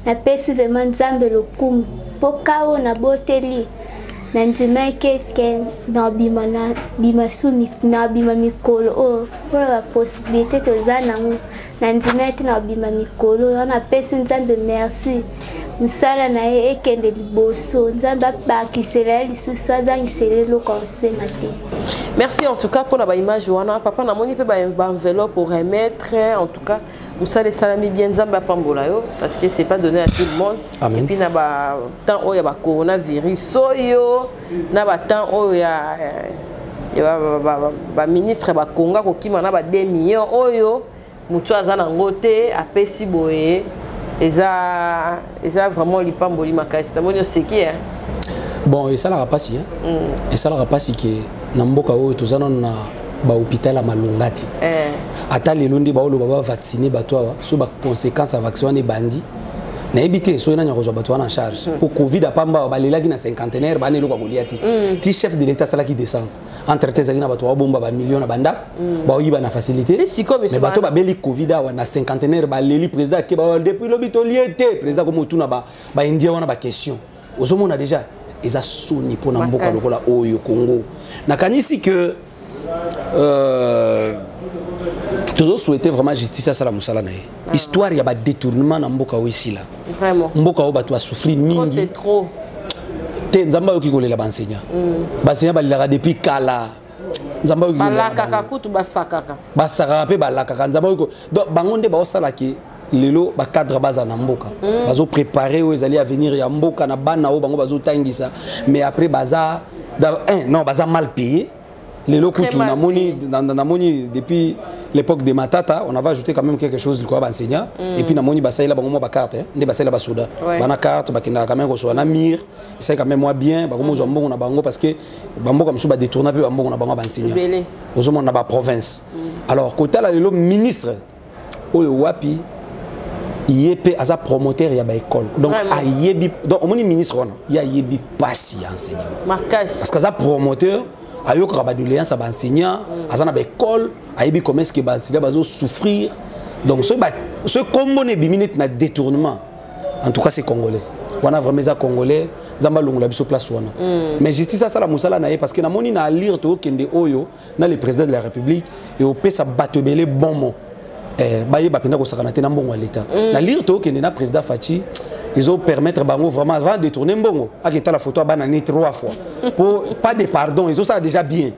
na pese vraiment nzambe lokumu po ka ona boteli na nzimeke ke na bima sumi na bima mikolo pour la possibilité que za nango na nzimeke na bima mikolo na pese nzambe merci nsala na ye ekende liboso nzambe bakisela lisusu azangisele eloko akosenga te. Merci en tout cas pour la image wana papa na moni pe ba enveloppe pour remettre en tout cas musala salami bien nzambe apambola yo parce que c'est pas donné à tout le monde. Amen. Et puis na ba temps oyo ya ba coronavirus oyo na ba temps oyo ya ba ministre ba konga ko kima na ba 2 millions oyo mutu azana ngote apesi boye eza vraiment lipamboli makasi tamoni seki hein. Bon et ça la rapasi hein. Et ça la rapasi que na mboka oyo tozana na ba hôpital à malongati. Ata lelo ndi ba olo ba vacciner bato awa so ba conséquences à vaccin ne bandi. Na ebité so na nyako zo bato en charge. Pour Covid apamba ba lelaki na cinquantenaire ba ne lo ko liati. Ti chef de l'état sala qui descend. Entre tes na bato ba bomba ba million na banda. Ba oyiba na facilité. Mais bato ba beli Covid awa na cinquantenaire ba leli président ke ba depuis l'hôpital lié président comme tout na ba indien wana ba question. Ozomona déjà ils a soni pour na mboka lokola oyo Congo. Na kanisi que toujours souhaiter vraiment justice à Salam Moussala. Histoire il y a pas détournement dans mboka ici là. Vraiment. Mboka ba tu souffrir mingi. C'est trop. Te nzamba ki kolela ba enseignant. Ba enseignant ba lira depuis kala. Nzamba ki kolela. Ba kaka kutu ba sakaka. Ba sakaka pe ba la kaka nzamba ko. Donc bangonde ba osala ki lelo ba cadre baza na mboka. Bazo préparer aux alliés à venir ya mboka na bana o bango bazo tangisa mais après baza non baza mal payé. Les locaux, namoni depuis l'époque de Matata, on avait ajouté quand même quelque chose de quoi enseignant. Et puis namoni basay la bango ba carte, ne basay la basoda. Bana carte, bakina quand même ko so na mire, c'est quand même moi bien, ba ko zo mbongo na bango parce que bango comme so ba détourner pe bango na bango ba enseignant. Ozomon na ba province. Alors côté la le ministre oyo wapi yépé aza promoteur ya ba école. Donc ayebi donc on moni ministre on ya yebi passi enseignement. Parce que ça promoteur ayo ko ba doléance ba enseignant azana ba école ayebi comment est-ce que ba enseignant bazo souffrir donc ce combo ne biminute na détournement en tout cas c'est congolais wana vraiment ça congolais nzamba longola biso place wana mais justice ça la musala na parce que na moni na lire to kende oyo na le président de la république et au pesa batebele bon mot baye ba penda ko sakana te na mbongo l'état na lire to kende na président Fachi ils ont permettre bango vraiment avant de détourner mbongo akita la photo bana ni 3 fois pour pas de pardon ils ont ça déjà bien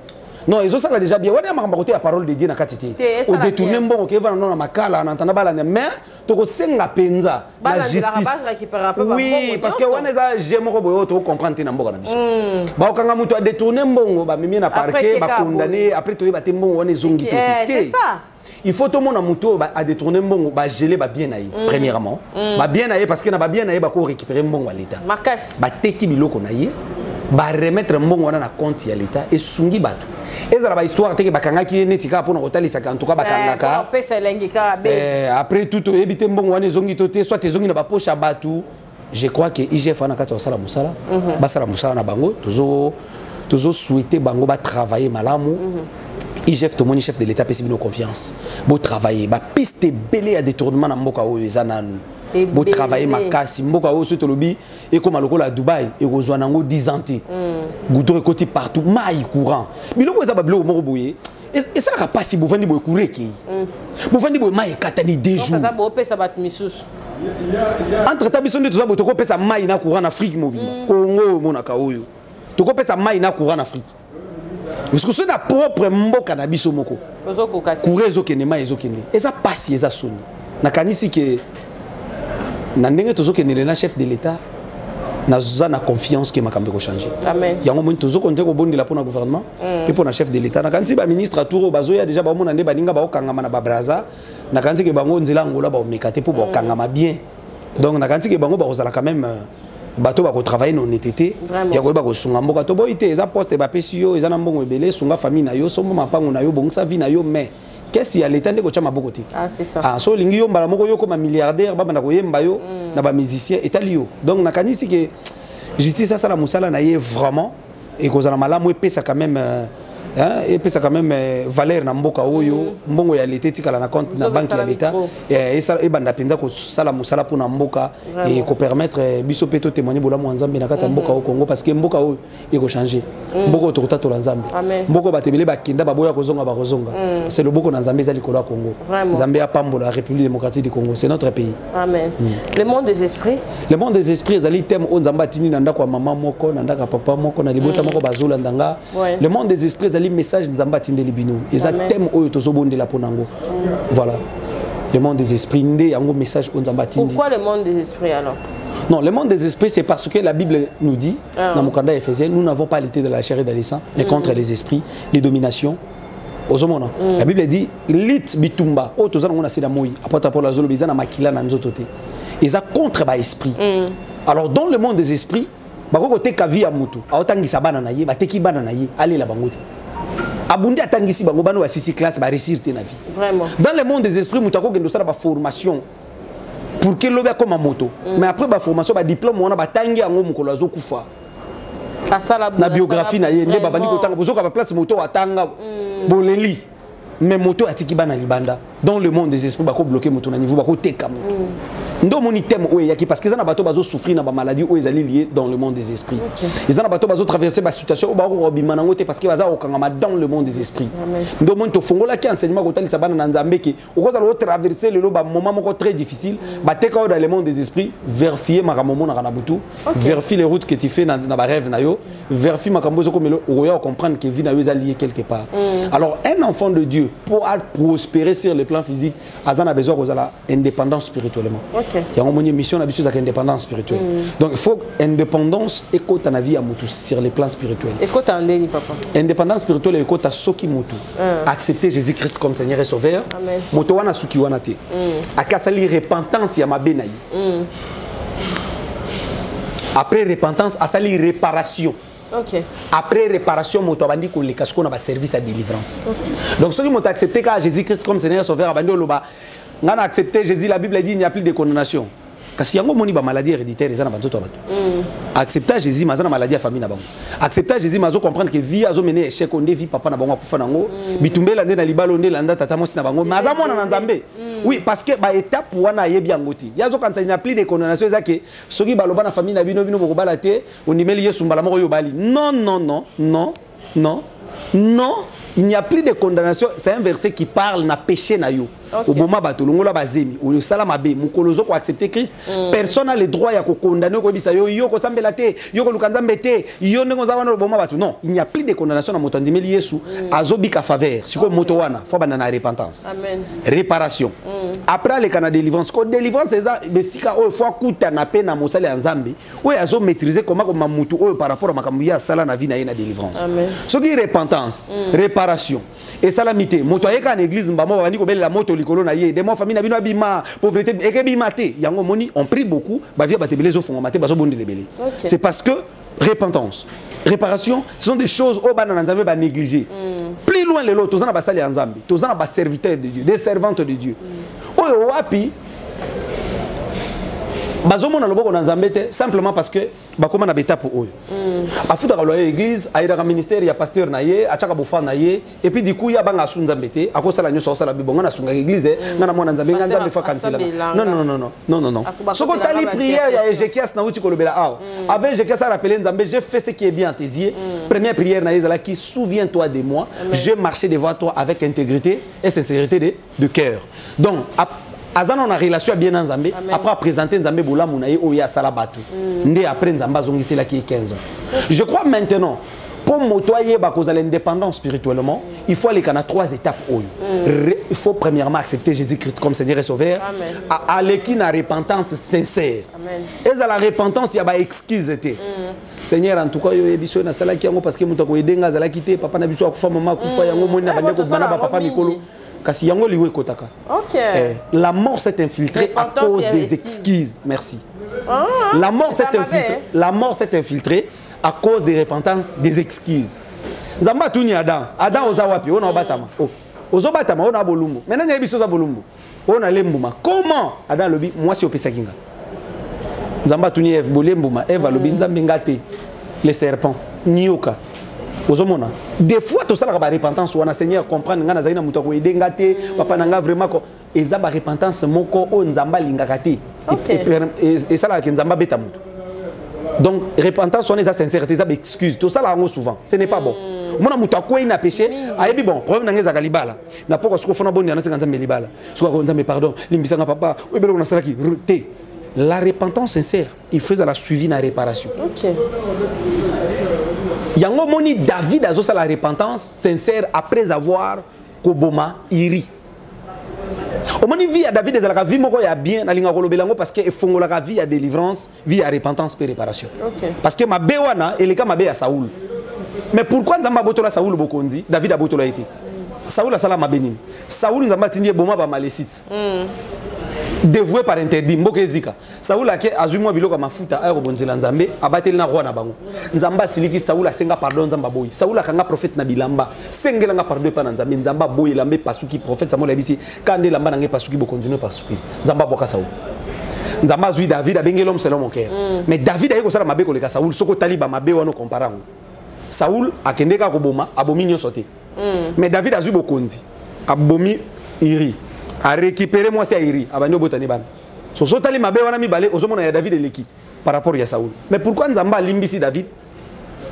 non ils ont ça déjà bien wana makamba côté la parole de Dieu na katité au détourner mbongo ke va na makala na ntana bala mais to ko senga penza la justice oui parce que wana za jemoko boyo to comprendre na mboka na biso ba okanga mutu a détourner mbongo ba mimi na parquet ba condamné après to ba te mbongo wana zongi te c'est ça. Il faut tout le monde à détourner mbongo ba geler ba bien naïe premièrement ba bien naïe parce que na ba bien naïe ba ko récupérer mbongo à l'état ba teki biloko naïe ba remettre mbongo na compte ya l'état et sungi batu ezala ba histoire teke bakanga ki netika pona kotalisa en tout cas bakangaka après tout ebité mbongo wana zongi toté soit ezongi na ba poche à batu je crois que IGF na kati sala musala ba sala musala na bango toujours souhaiter bango ba travailler malamu IGF tomoni chef de l'état pesi bino confiance beau travailler ba piste belé à détournement na mboka oyo ezananu beau travailler makasi mboka oyo so tolobi et comme lokola à Dubaï et kozwa nango 10 ans ti goudron côté partout maï courant biloko za ba biloko moko boye et ça n'a pas si bo vandi boye kureki bo vandi boye maï katani 2 jours ça bo pesa bat misusu entre tabiso nde toza bo toko pesa maï na courant en Afrique mobimba Congo monaka oyo toko pesa maï na courant en Afrique parce que c'est la propre mboka na biso moko courir ezokende ma ezokende eza pasi eza soni nakanisi ke na ndenge tozokende na chef de l'état naza na confiance que makambe ko changer amen yango mo tozokonde ko bondela pona gouvernement pe pona chef de l'état nakanisi ba ministre aturo bazoya déjà ba mona nde baninga ba okangama na ba braza nakanisi ke bango nzela ngola ba omekate po ba okangama bien donc nakanisi ke bango ba kozala quand même bato ba ko travailler non honnêteté ya ko ba ko sunga mboka to boité eza poste ba pesio eza na mbongo ebele sunga famille na yo sombo mapango na yo bongisa vie na yo mais qu'est-ce ya l'état ndeko chama boko te ah c'est ça ah so lingi yo mbala moko yo comme milliardaire baba ndako yemba yo na ba musicien etalio donc nakanisi que justice ça la musala na ye vraiment et cause na malamu epesa quand même et puis ça quand même valeur na mboka oyo mbongo ya l'état tika na compte na banque ya l'état et ça e banda penza ko sala musala pour na mboka et ko permettre biso peto témoigner bola mo nzambe na kata mboka au Congo parce que mboka oyo e ko changer mboko to kota to la nzambe mboko batebele bakinda baboya ko zonga ba kozonga c'est le boko na nzambe za likolo ya Congo nzambe ya pambola République démocratique du Congo c'est notre pays amen le monde des esprits ezali thème o nzamba tini na ndako ya mama moko na ndako ya papa moko na libota moko bazola ndanga le monde des esprits message nzamba tindeli bino eza thème oyo tozobondela ponango voilà le monde des esprits ndé yango message o nzamba tindi pourquoi le monde des esprits alors non le monde des esprits c'est parce que la Bible nous dit dans Mokanda Éphésiens nous n'avons pas l'été de la chair et de le sang mais contre les esprits les dominations ozomona la Bible dit lit bitumba o tozana ngona sida moyi apota pour la zolo bizana makila na nzoto te eza contre ba esprit alors dans le monde des esprits bakoko te ka vie ya mutu aotangisa bana na ye bateki bana na ye allez la bangote abundi atangisi bango bano wa 6 classe ba réussir te na vie vraiment dans le monde des esprits mutako gendo sala ba formation pour que lobe comme moto mais après ba formation ba diplôme on a ba tangi yango mukolo azo kufa na biographie na ye nde babandi ko tanga bozoka ba place moto atanga boleli mais moto atiki bana libanda dans le monde des esprits bako bloquer moto na niveau bako teka moto ndo moni thème oyo yaki parce que ça na bato bazo souffrir na ba maladie oyo ezali lié dans le monde des esprits ils na bato bazo traverser ba situation ba ko bimana ngote parce que baza okangama dans le monde des esprits ndo moni to fongola ki enseignement ko tali sabana na nzambe ki okoza lo traverser le ba moment moko très difficile ba teka dans le monde des esprits vérifier makamomo na butu vérifier les routes que tu fais na ba rêve na yo vérifier makambo zo comme oya comprendre que vie na yo ezali lié quelque part alors un enfant de Dieu pour prospérer sur le plan physique azana besoin kozala indépendance spirituellement il y a une mission na biso avec indépendance spirituelle donc il faut indépendance écoute na vie à mutu sur les plans spirituels écoute andeni papa indépendance spirituelle écoute soki mutu accepter Jésus-Christ comme Seigneur et Sauveur mutu wana suki wana te akasali repentance ya mabe na ye après repentance asali réparation après réparation moto abandi ko lekasko na ba service à délivrance donc ceux qui m'ont accepté car Jésus-Christ comme Seigneur et Sauveur abandi loba ngana accepté Jésus la Bible dit il n'y a plus de condamnation parce qu'il y a ngomoni ba maladie héréditaire ezana banzoto bato accepter Jésus mazana maladie à famille na bango accepter Jésus mazo comprendre que vie azo mener échec on vie papa na bango akufa nango bitumbela nde na libalo nde landa tata mosi na bango maza mona na nzambe oui parce que ba étape wana yebi ngoti yazo kanza il n'y a plus de condamnation ezake soki baloba na famille na bino bino boko balate ondimeli Yesu mbala moko yo bali non non non non non non il n'y a plus de condamnation c'est un verset qui parle na péché na yo au moment bato longola bazemi o sala mabe mukolozo ko accepter Christ personne n'a le droit ya ko condamner ko bisa yo yo ko sambela te yo ko lukanzambe te yo ndeko za wana au moment bato non il n'y a plus de condamnation na moto ndimeli Yesu azobika faveur siko moto wana fo bana na repentance amen réparation après le canal délivrance ko délivrance eza besika o fo kuta na pe na mosala ya nzambe o azo maîtriser comment comme mutu o par rapport à makambo ya sala na vie na ye na délivrance ce qui repentance réparation et salamité moto ayeka na église mbamo bandi ko belela moto likolo na ye de mo famille na bino abima pauvreté ekebima te yango moni on prie beaucoup ba via batebele zo fonga mate bazo bondi lebele c'est parce que repentance réparation ce sont des choses au bana nzambe ba négliger plus loin les lots tozana basali ya nzambe tozana ba serviteurs de Dieu des servantes de Dieu oyo wapi bazomona loboko na nzambe te simplement parce que bakoma na beta pour oyo afuta ka église aida ka ministère ya pasteur na ye achaka bofa na ye et puis du coup ya banga su nzambe te akosala nyoso osala bibonga na sunga église ngana mwana nzambe nzambe fa kansila non non non non non non non soko tali prière ya Ézéchias na uti kolobela awa avec Ézéchias a rappelé nzambe j'ai fait ce qui est bien à tes yeux première prière na yezala qui souviens-toi de moi je marchais devant toi avec intégrité et sincérité de cœur donc azana on a relation bien nzambe après présenter nzambe bola munaye oya sala batu ndé après nzamba zongisela ki 15 ans je crois maintenant pour motoyer ba cause l'indépendance spirituellement il faut aller kana 3 étapes oyo il faut premièrement accepter Jésus-Christ comme Seigneur et Sauveur aller qui na repentance sincère et à la repentance il y a ba excuse été Seigneur en tout cas yo ebiso na sala ki yango parce que muto ko edenga zala kité papa na biso akufa mama akufa yango moni na bande ko bana ba papa mikolo kasi yango liwe kotaka. OK. La mort s'est infiltrée à cause des excuses. Merci. La mort s'est infiltrée. La mort s'est infiltrée à cause des repentances, des excuses. Zamba tuni Adam. Adam ozawapi ona obatama. Oh. ozobata ma ona bolumbu maintenant ngai biso za bolumbu ona lembuma comment ada lobi moi si opesa kinga nzamba tuni Eve bolembuma Eve lobi nzambe ngate les serpents nioka ozomona des fois tout ça la repentance wana Seigneur comprendre ngana zaina muto ko aider ngate papa nanga vraiment ko eza ba repentance moko o nzamba lingaka te et ça là que nzamba beta muto donc repentance on est sincérité ça excuse tout ça là souvent ce n'est pas bon mona muto ko ina péché ayebi bon problème nanga za libala na poko siko fona boni na nzambe libala siko ko nzambe pardon limbisa nga papa o belo na salaki te la repentance sincère il faisait la suivi na réparation. OK. Yango moni David a la repentance sincère après avoir koboma iri. Au moni vie à David ezalaka vie moko ya bien na linga kolobelango parce que efongolaka vie à délivrance, vie à repentance et réparation. OK. Parce que mabe wana eleka mabe ya Saoul. Mais pourquoi nzamba botola Saoul bokondi David a botola été. Saoul a sala mabenim. Saoul nzamba tindie boma ba malécite. Dévoué par interdit mbokezika Saoul ake azumwa biloko mafuta ayo bonzela nzambe abateli na roi na bango nzamba siliki Saoul asenga pardon nzamba boy Saoul akanga prophète na bilamba sengela nga pardon pa na nzambe nzamba boy lambe pasuki prophète Samuel abisi kande lamba na nge pasuki bo continuer pasuki nzamba boka Saoul nzamba zui David abenge l'homme selon mon cœur mais David ayeko sala mabe ko leka Saoul soko taliba mabe wano comparango Saoul akendeka ko boma abomi nyo sote mais David azui bokonzi abomi iri a récupérer moi c'est Iri abandi obotani ban so tali mabe wana mi balé ozomona ya David eleki par rapport à Saoul mais pourquoi nzamba limbisi David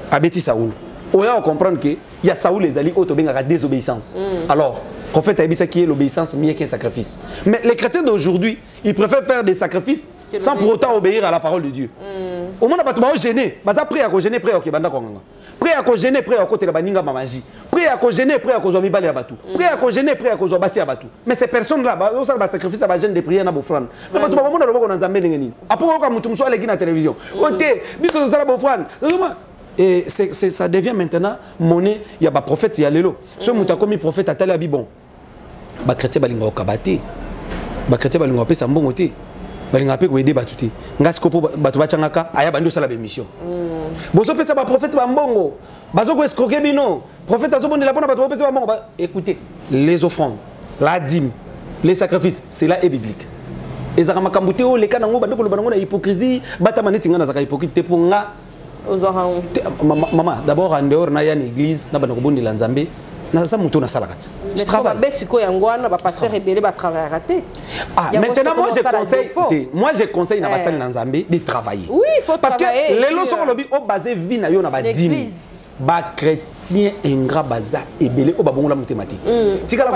abeti Saoul oya comprendre que il y a Saoul les alliés autobenga désobéissance alors prophète a dit qui est l'obéissance mieux qu'un sacrifice mais les chrétiens d'aujourd'hui ils préfèrent faire des sacrifices sans pour autant obéir à la parole de Dieu au moment où tu gêner baza prier à gêner prier OK banda konga prier à gêner prier à côté de baninga magie prier à gêner prier à cause mi balé abatu prier à gêner prier à cause basi abatu mais ces personnes là on ça ba sacrifice à gêne de prier na bofrane mais batu ba mona loboko na nzambe ngeni après ko mutu muso aleki na télévision OK biso za bofrane et ça devient maintenant monnaie il y a ba prophète il y a lelo ce muta comme prophète atali abi bon ba chrétien balinga okabate ba chrétien balinga pesa mbongo te balinga pe ko aider batuti ngasi ko batu bachangaka aya bando sala be mission bozo pesa ba prophète ba mbongo bazo ko escroquer bino prophète azobonde la pona batu pesa ba mbongo écoutez les offrandes la dîme les sacrifices c'est là est biblique ezaka makambuté o leka nango bando ko lobango na hypocrisie bata maneti ngana zaka hypocrite te pour nga maman d'abord en dehors na ya église na bana ko bondi la nzambe na ça muto na salakati je travaille besiko yangwana ba pasteur rebelle ba travailler raté maintenant moi je conseille na basali na nzambe de travailler oui il faut parce travailler parce que les leçons lobi o basé vie na yo na ba dîme ba chrétien ingrat baza ebele o ba bongola mutemati tikala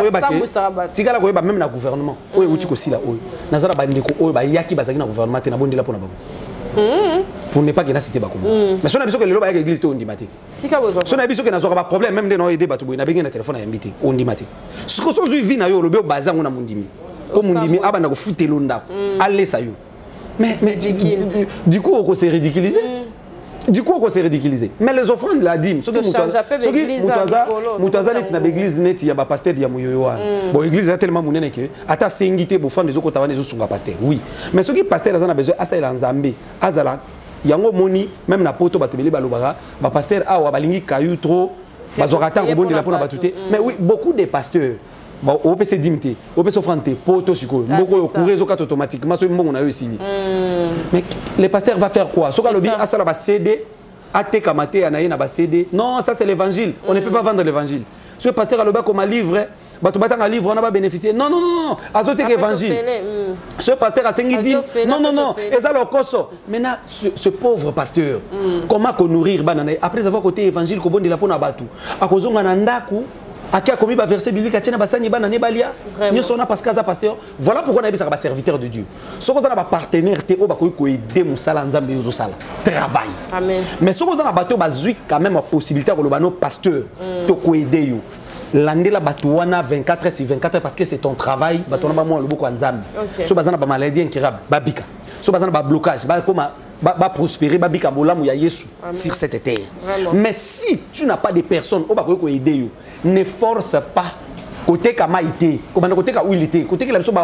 ko ba même na gouvernement o uti ko sila o na zala ba ndeko o ba yaki bazaki na gouvernement te na bondela pona bango pour ne pas que na cité ba comme mais son abiso que lelo ba ya église te ondimati son abiso que na zo ba problème même de no aider batu boy na bengi na téléphone ya mbité ondimati ce que so vie na yo lobe baza ngona mundimi po mundimi abanda ko futelo ndako aller ça yo mais du coup on s'est ridiculisé du coup on s'est ridiculisé mais les offrandes la dîme ce que mutaza net na l'église net ya ba pasteur ya moyoyo wana bon église est tellement munene que ata sengité bo fande zoko tawana zo sunga pasteur oui mais ce qui pasteur azana besoin asala nzambe azala yango moni même na poto batebele balobaka ba pasteur awa balingi kayu trop bazorata ko bondi la pona batute mais oui beaucoup de pasteurs bon au PC dimté au PC offrande poto siko mboko yo courir zoka automatiquement so mbongo na yo sili mais les pasteurs va faire quoi soka lobi asala ba CD ate kamate anaye na ba CD non ça c'est l'évangile on ne peut pas vendre l'évangile ce pasteur aloba comme un livre bato batanga livre on a pas bénéficié non azote évangile ce pasteur a sengi dit non eza lokoso maintenant ce pauvre pasteur comment ko nourrir banana après avoir côté évangile ko bondi la pona batu akozonga na ndaku akia komi ba verset biblique atiena basani bana ne balia ni sona parce que za pasteur voilà pourquoi on a besoin ba serviteur de Dieu soko za na ba partenaire te o ba ko aider musala nzambe yozo sala travail amen mais soko za na bato bazui quand même la possibilité ko lobano pasteur to ko aider yo landela batuana 24 sur 24 parce que c'est ton travail batona ba moi loboko nzambe so bazana ba maladie incurable babika so bazana ba blocage ba koma ba prospérer ba bika bolamu ya Yesu sur cette terre. Mais si tu n'as pas de personnes au ba ko aider yo, ne force pas côté kamaité, côté ka huilité, côté que la personne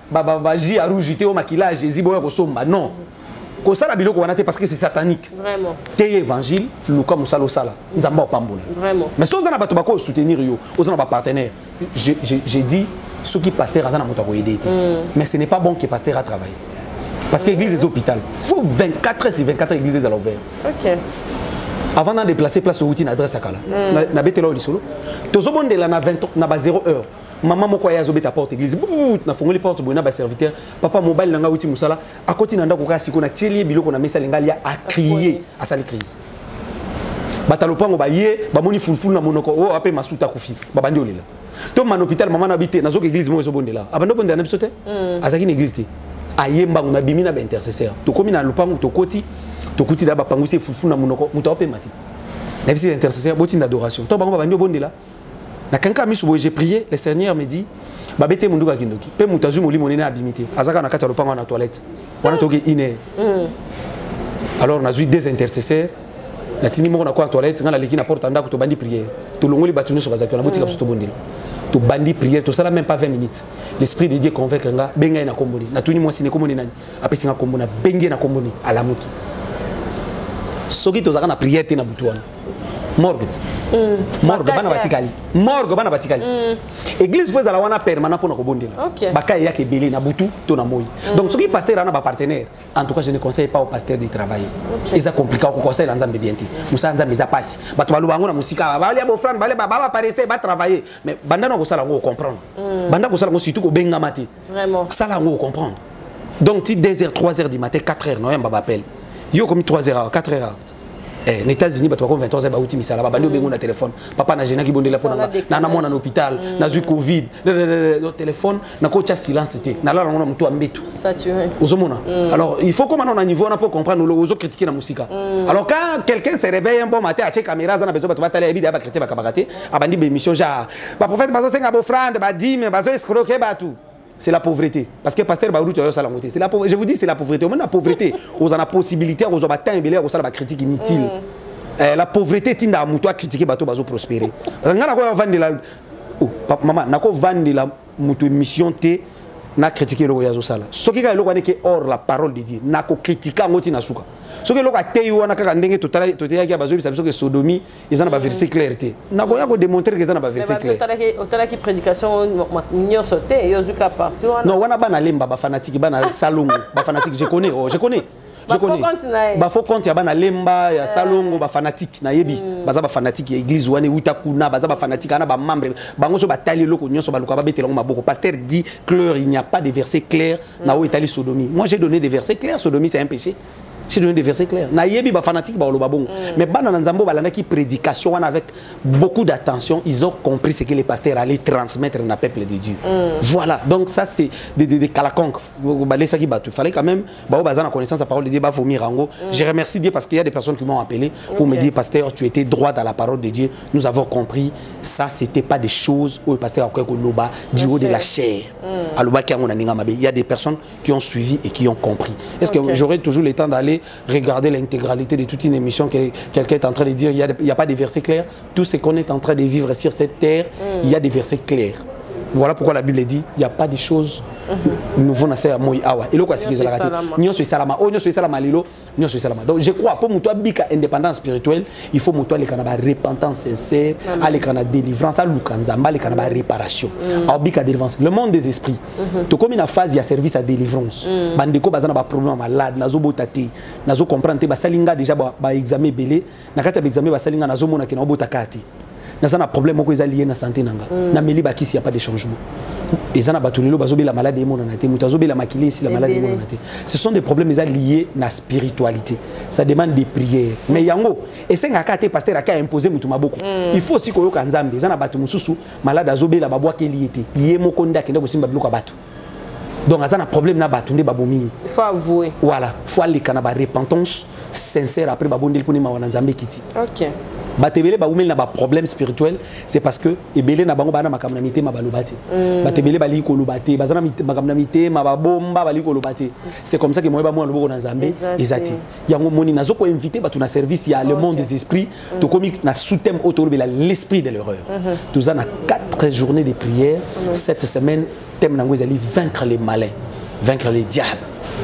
ba ji a rougité au maquillage Jésus boya ko somba non. ko sala biloko wana te parce que c'est satanique. Vraiment. Te évangile, luka musalo sala. Nzamba opambola. Vraiment. Mais si vous avez bato bako soutenir yo, vous avez ba partenaire. J'ai dit ceux qui pasteur azana moto ko aider. Mais ce n'est pas bon que pasteur a travaillé. Parce que l'église des hôpitaux, il faut 24 heures sur 24 heures l'église est ouverte. OK. Avant de déplacer place routine adresse à Kala. Na bete là au lisolo. Tozo bonde là na 20 na 0 heure. Maman moko ya zo beta porte église. Na fongoli porte boina ba serviteur. Papa mobile nanga uti musala. A côté nanda ko kasi ko na tchelie biloko na mesa lengali a crier à sali crise. Batalopango ba ye ba moni fulful na monoko o ape masuta kufi. Ba bandi olela. To man hôpital maman na bité na zo église mo zo bonde là. Abando bonde na bisote. Azaki na église té. Ayemba na bimi na ba intercesseur. To komi na lopango to koti. Tokuti da ba pangusi fufu na munoko muto pe mati. Même si l'intercesseur boti d'adoration. To bango ba bandi bonde là. Na kanka misu bo j'ai prié, le Seigneur me dit ba bete mundu ka kindoki. Pe mutazu moli monene abimité. Azaka na kati lopango na toilette. Wana toke ine. Alors na zui des intercesseurs. La tini mo na kwa toilette ngala leki na porte ndako to bandi prière. To longoli batuni so bazaki na boti ka to bonde. To bandi prière, to ça même pas 20 minutes. L'esprit de Dieu convainc nga benga na komboni. Na tuni mo sine komboni nani. Apesi nga kombona benga na komboni alamuki. Soki tozaka na prière te na butuana morgue morgue bana batikali morgue bana batikali église faut za la wana permanent pour na kobondela baka ya ke belé na butu to na moyi donc soki pasteur ana ba partenaire en tout cas je ne conseille pas au pasteur de travailler eza compliqué ko conseil la nzambe bien te musa nzambe za pasi bato balu bango na musika ba ya bo frère ba ba paraître ba travailler mais banda na ko sala ngo comprendre banda ko sala ngo surtout ko benga mati vraiment sala ngo comprendre donc ti 2h 3h du matin 4h non yamba appelle yo comme 3h 4h les États-Unis bato comme 23h ba uti misala ba bandi obengo na téléphone papa na gena ki bondela pona na mona na hôpital na zu covid le téléphone na ko tia silence te na la ngona mutu ambetu saturé ozomona alors il faut comme on a niveau on peut comprendre le ozo critiquer la musique alors quand quelqu'un se réveille un bon matin a check caméra za na besoin bato batala ebi ba critiquer ba kabakate abandi be émission ja ba prophète bazo senga bo frande ba dime bazo escroquer ba tout. C'est la pauvreté. Parce que pasteur Baoulou, c'est la pauvreté. Je vous dis, c'est la pauvreté. On a la pauvreté. On a la possibilité, on a la temps, on a la critique inutile. La pauvreté, c'est à toi critiquer, bateau, bateau prospérer. Maman, on a vendu la mission T, na critiquer le royaume sala. Ce qui est hors la parole de Dieu, na ko critiquer ngoti na suka. Ce qui est loka te wana kaka ndenge total ya bazo bisa biso que sodomie, ils en ba verset clair te. Na ko ya ko démontrer que ils en ba verset clair. Otala ki prédication nyo sauté yo zuka parti wana. Non, wana bana lemba ba fanatique bana salongo, ba fanatique je connais. Ba faux compte ya bana lemba ya salongo ba fanatique na yebi baza ba fanatique ya église wana uta kuna baza ba fanatique ana ba membre bango so batali loko nyonso ba luka ba betela maboko pasteur dit clair il n'y a pas de verset clair na o itali sodomie. Moi j'ai donné des versets clairs, sodomie c'est un péché. J'ai donné des versets clairs. Na yebi ba fanatique ba oloba bongo. Mais bana nzambo balanda ki prédication avec beaucoup d'attention, ils ont compris ce que les pasteurs allaient transmettre dans le peuple de Dieu. Voilà. Donc ça c'est des calaconques. Il fallait quand même ba bazana connaissance la parole de Dieu ba vomir ango. Je remercie Dieu parce qu'il y a des personnes qui m'ont appelé pour me dire pasteur, tu étais droit dans la parole de Dieu. Nous avons compris ça c'était pas des choses où le pasteur a quoi loba du haut de la chair. Aloba ki ngona ninga mabe. Il y a des personnes qui ont suivi et qui ont compris. Est-ce que j'aurai toujours le temps d'aller regarder l'intégralité de toute une émission que quelqu'un est en train de dire, il n'y a pas de versets clairs. Tout ce qu'on est en train de vivre sur cette terre, il y a des versets clairs. Voilà pourquoi la Bible dit, il n'y a pas de choses nouveaux dans cette moï awa. Et le quoi c'est que la nyon soit salama, oh nyon soit salama lilo, nyon soit salama. Donc je crois pour mutua bika indépendance spirituelle, il faut mutua le kanaba repentance sincère, aller kanaba délivrance, aller lukanzamba, aller kanaba réparation. Alors bika délivrance. Le monde des esprits. Tout comme une phase il y a service à délivrance. Bandeko bazana ba problème malade, nazo botate, nazo comprendre ba salinga déjà ba examen belé, na kati ba examen ba salinga nazo mona ke na botakati. Nous avons un problème qui est lié à la santé. Nous avons il n'y a pas de changement. Les gens qui la maladie, la maquillée, la maladie. Ce sont des problèmes liés à la spiritualité. Ça demande des prières. Mais yango, et c'est un cas pasteur qui a imposé beaucoup. Il faut aussi que les gens qui sont malades, la babwa qui est lié. Il y a des gens qui sont malades. Donc, il y a un problème il faut avouer. Voilà. Il faut aller à la repentance sincère après babondel pour nous Nzambe kiti. OK. Batebele ba umel na ba problème spirituel, c'est parce que ebele na bango bana makamnamité mabalobate. Batebele bali ko lobate, bazana makamnamité mababomba bali ko lobate. C'est comme ça que moi ba moi loboko na Nzambe ezati. Yango moni nazo ko inviter batu na service ya le monde des esprits, to komi na sous-thème autour l'esprit de l'erreur. Nous avons 4 journées de prière cette semaine, thème nango ezali vaincre les malins, vaincre les diables.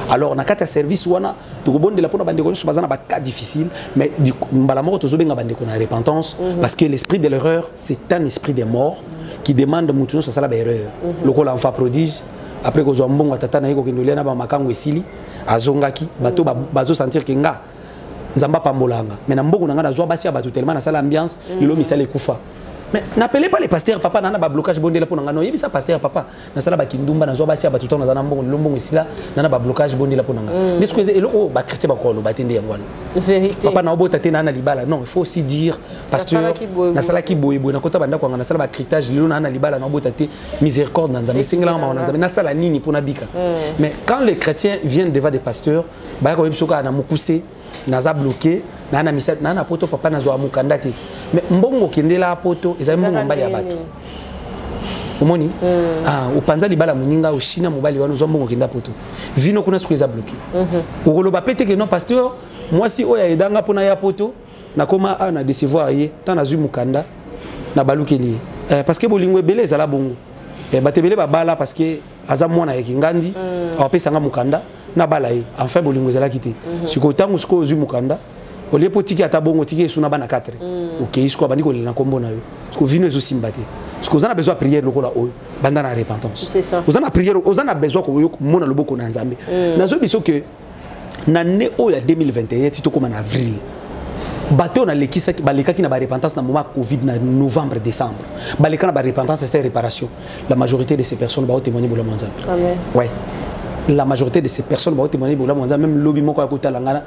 Alors na kati ya service wana tokobondela pona bandeko nyonso baza na ba cas difficile mais mbala moko tozobenga bandeko na repentance parce que l'esprit de l'erreur c'est un esprit de mort qui demande mutu nyonso asala ba erreur lokola enfant prodige après kozwa mbongo atata na yeko kendolia na ba makango esili azongaki bato bazo sentir que nga nzamba pambolanga mais na mbongo nanga nazwa basi ya bato tellement na sala ambiance ilo misala ekufa. Mais n'appelez pas les pasteurs papa nana ba blocage bondela pour nanga no yebi sa pasteur papa na sala ba kindumba na zo ba sia ba tout temps na mbongo lombongo isila nana ba blocage bondela pour nanga n'est-ce que eloko ba chrétien ba ko lo batende yangwana vérité papa na obota te nana libala non il faut aussi dire pasteur na sala ki boye boye na kota banda ko na sala ba critage lelo nana libala na obota te miséricorde na nzambe singla ma na nzambe na sala nini pour na bika. Mais quand les chrétiens viennent devant des pasteurs ba ko bisoka na mukuse naza bloqué nana misat nana poto papa nazo amukanda te mais mbongo kendela poto ezali mbongo mbali ya bato omoni upanza libala muninga ushina mobali wana zo mbongo kenda poto vino kuna siku eza bloqué okoloba pete que non pasteur moi si oya edanga pona ya poto nakoma na décevoir ye tant nazui mukanda na balukeli parce que bolingo ebele ezala bongo batebele babala parce que aza mwana ya kingandi awapesanga mukanda na bala ye enfin bolingo ezala kité siko tango siko ozui mukanda olie potiki ata bongo tiki esuna bana 4 OK isko bandi ko lena kombo na yo siko vino ezo simbate siko zana besoin prière lokola oyo banda na repentance c'est ça ozana prière ozana besoin ko mona loboko na nzambe nazo biso que na ne oyo ya 2021 tito koma na avril bateau na lekisa balekaki na ba repentance na moment Covid na novembre décembre baleka na ba repentance c'est réparation la majorité de ces personnes ba témoigner bola nzambe amen ouais la majorité de ces personnes ba témoigner bola nzambe même lobby moko ya kotala ngana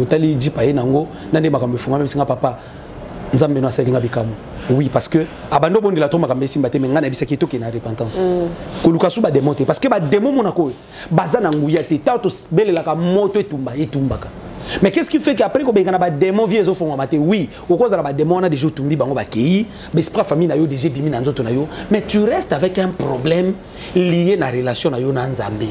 otali jipa ye nango nande makambe funga même singa papa nzambe no asalinga bikamu oui parce que abando bondi la to makambe simba te menga na bisaki to ke na repentance koluka su ba démonter parce que ba démon monako baza na nguya te tato belela ka moto etumbaka. Mais qu'est-ce qui fait qu'après qu'on a des démons vieux au fond maté oui au cause de la démon on a déjà tombé bango ba kei mais c'est pas famille na yo déjà bimi na nzoto na yo mais tu restes avec un problème lié na relation na yo na nzambe.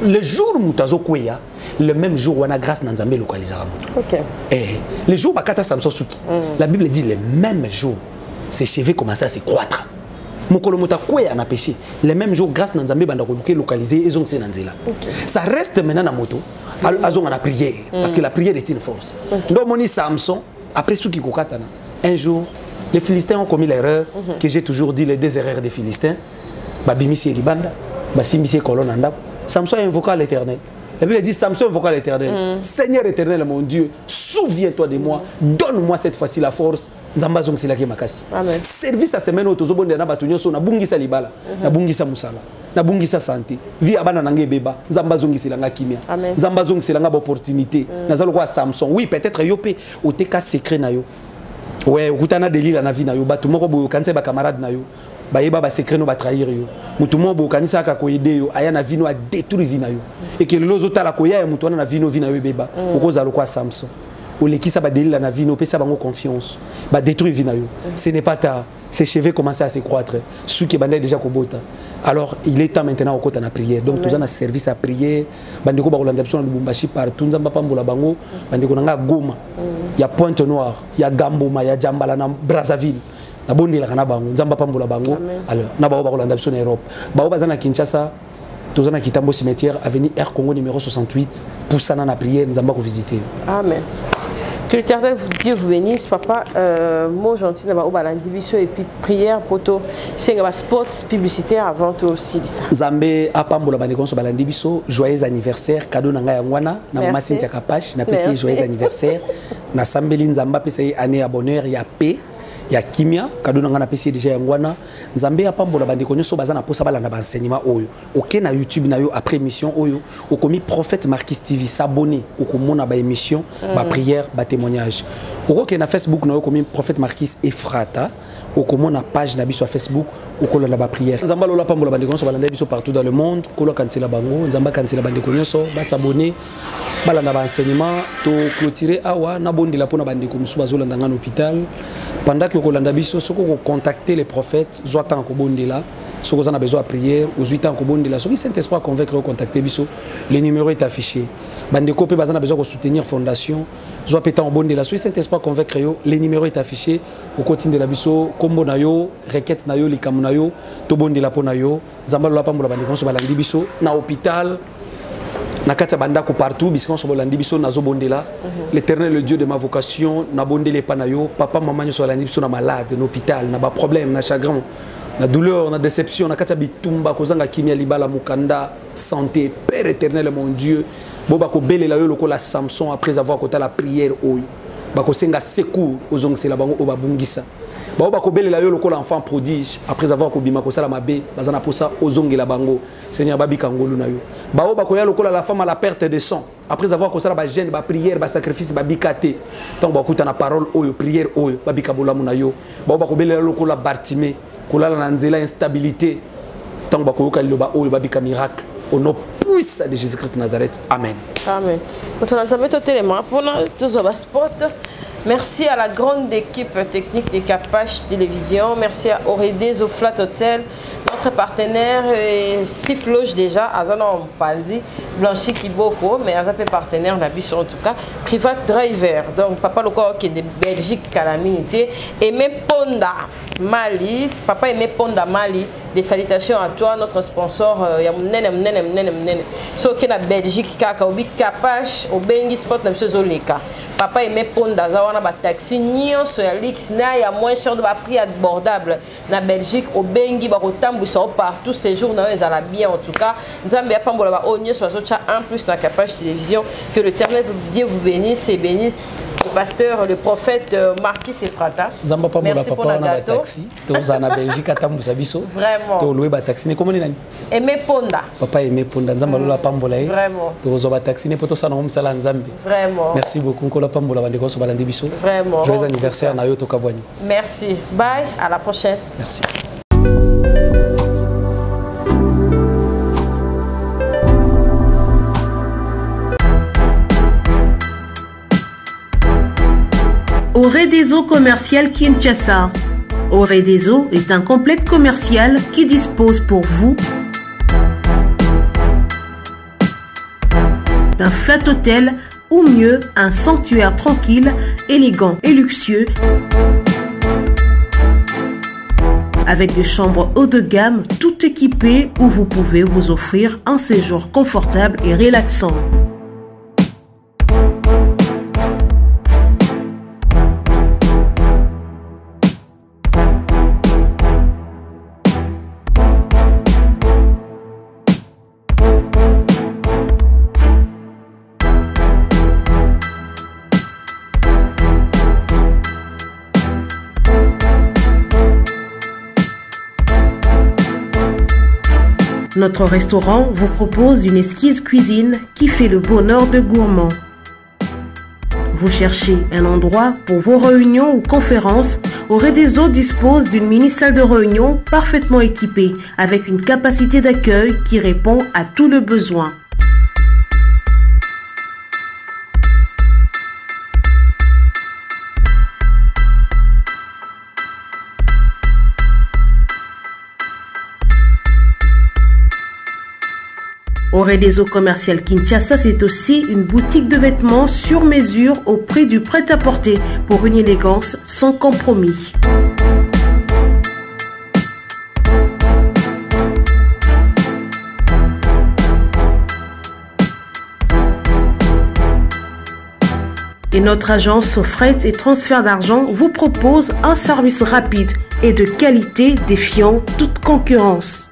Le jour mutazo kweya le même jour on a grâce na nzambe localisera mutu. OK. Et le jour bakata Samson suki la Bible dit le même jour ses cheveux commençaient à se croître. Mokolo mota kweya na péché le même jour grâce na nzambe banda ko localiser et zonse na nzela. Ça reste maintenant na moto. Azon à la prière parce que la prière est une force. Donc moni Samson après ce qui kokatana un jour les Philistins ont commis l'erreur que j'ai toujours dit les deux erreurs des Philistins babimisi libanda basimisi colonne anda Samson invoqua l'Éternel. La Bible dit Samson invoqua l'Éternel. Seigneur éternel mon Dieu, souviens-toi de moi, donne-moi cette fois-ci la force. Nzamba zong silaki makasi. Service à semaine autozobonde na batunyo so na bungisa libala, na bungisa musala. Na bungisa santé vie abana nange beba nzamba zongisi langa kimia nzamba zongisi langa opportunité nazalo kwa Samson oui peut-être yope oteka secret na yo ouais okutana délire na vie na yo batu moko boyo kanisa ba camarade na yo ba yeba ba secret no ba trahir yo mutu mo bo kanisa ka ko aider yo aya na vie no a détruire vie na yo et que lozo tala ko ya mutu na vie no beba okozalo kwa Samson olekisa ba délire na vie no pesa bango confiance ba détruire vie na yo ce n'est pas tard. Ses cheveux commençaient à se croître. Ceux qui bandaient déjà Kobota. Alors, il est temps maintenant au côté de la prière. Donc, tous en a service à prière. Bandeko Bakolanda Biso na Lubumbashi partout. Nzamba Pambola Bango. Bandeko Nanga Goma. Il y a Pointe-Noire. Il y a Gamboma. Il y a Djambala na Brazzaville. Na Bondi la Kana Bango. Nzamba Pambola Bango. Alors, na Bao Bakolanda Biso na Europe. Bao Bazana Kinshasa. Tous en a Kitambo cimetière. Avenue Air Congo numéro 68. Pour ça, na prière. Nzamba ko visiter. Amen. Que l'Éternel Dieu vous bénisse, papa. Mot gentil, et puis prière pour toi. C'est un spot publicitaire avant toi aussi. Zambé apambola banekonso balandi biso joyeux anniversaire cadeau nanga yangwana na mama Cynthia Kapache na pesi joyeux anniversaire na sambeli nzamba pesi année à bonheur ya paix ya kimia cadeau nanga na pesi déjà yangwana Zambé apambola bandeko nyoso baza na posa balanda ba enseignement oyo OK na YouTube na yo après émission oyo okomi prophète Marquis TV s'abonner okomona ba émission ba prière ba témoignage OK na Facebook na yo komi prophète Marquis Efrata okomona page na biso Facebook okolanda ba prière nzamba lola pambola bandeko nyoso balanda biso partout dans le monde kolo kansela bango nzamba kansela bandeko nyoso ba s'abonner balanda ba enseignement to clôturer awa na bondela pona bandeko musu bazolanda ngana hôpital pendant que okolanda biso soko ko contacter les prophètes zoatan ko bondela soko za na besoin de prière aux 8 ans ko bondela soko Saint-Esprit convaincre contacter biso le numéro est affiché bandeko pe bazana besoin de soutenir fondation zo pétan au bondela soko Saint-Esprit convaincre yo le numéro est affiché au continue de la biso kombo na yo requête na yo likamu na yo to bondela pona yo zamba lola pambola bandeko so balandi biso na hôpital Nakata bandako partout, biskan sobolandi biso nazo bondela. L'Éternel le Dieu de ma vocation, na bondele panayo, papa maman nyo sobolandi biso na malade, na hôpital, na ba problème, na chagrin, na douleur, na déception, nakata bitumba kozanga kimia libala mukanda, santé, Père éternel mon Dieu. Boba ko belela yo lokola Samson après avoir kota la prière oyo. Bako senga secours ozong c'est la bango obabungisa. Ba ko belela yo lokola enfant prodige après avoir ko bima ko sala mabe bazana posa ozong la bango. Seigneur babi kangolu na yo. Ba ko ya lokola la femme à la perte de sang après avoir ko sala ba jeûne ba prière ba sacrifice ba bikate. Donc ba kuta na parole oyo prière oyo babi kabola na yo. Ba ko belela lokola Bartimée kolala na nzela instabilité. Donc ba ko yoka loba oyo babi ka miracle. Au nom puissant de Jésus-Christ de Nazareth. Amen. Amen. Merci à la grande équipe technique des Capache Télévision. Merci à Aurédez au Flat Hotel, notre partenaire Siffloge déjà, Azanon Pandi, Blanchi Kiboko, mais Azapé partenaire Nabis en tout cas, Private Driver. Donc Papa Loco qui est de Belgique, Calamité, Aimé Ponda Mali, Papa Aimé Ponda Mali. Des salutations à toi, notre sponsor. So qui est la Belgique, Kaka, Obi Capache, Obengi Sport, Zoleka. Papa Aimé Ponda, Zawana ba taxi, Nyon, Soyalix, na ya moins cher de prix abordable. Na Belgique, Obengi, Barotam, Boussao, partout ces jours, na eux, à bien en tout cas. Nzambia Pambola, Onyo, Soasocha, en plus, na Capache Télévision. Que le Ternel Dieu vous bénisse et bénisse. Le pasteur, le prophète Marquis Efrata. Merci pour la gâteau. Taxi. Tu es en Belgique, tu es vraiment. Tu es loué par taxi. Comment est-ce Aimé Ponda. Papa Aimé Ponda. Nzamba lola pambola. Vraiment. Tu es en taxi. Ne peut pas nous salam Nzambi. Vraiment. Merci beaucoup. Nkola pambola bande ko so balandi biso. Vraiment. Joyeux anniversaire na yo to kabwani. Merci. Bye. À la prochaine. Merci. Aurédeso Commercial Kinshasa. Aurédeso est un complexe commercial qui dispose pour vous d'un flat hôtel ou mieux un sanctuaire tranquille, élégant et luxueux avec des chambres haut de gamme tout équipées où vous pouvez vous offrir un séjour confortable et relaxant. Notre restaurant vous propose une exquise cuisine qui fait le bonheur de gourmands. Vous cherchez un endroit pour vos réunions ou conférences? Aurédeso dispose d'une mini-salle de réunion parfaitement équipée avec une capacité d'accueil qui répond à tous les besoins. Aurédeso Commercial Kinshasa, c'est aussi une boutique de vêtements sur mesure au prix du prêt-à-porter pour une élégance sans compromis. Et notre agence fret et transfert d'argent vous propose un service rapide et de qualité défiant toute concurrence.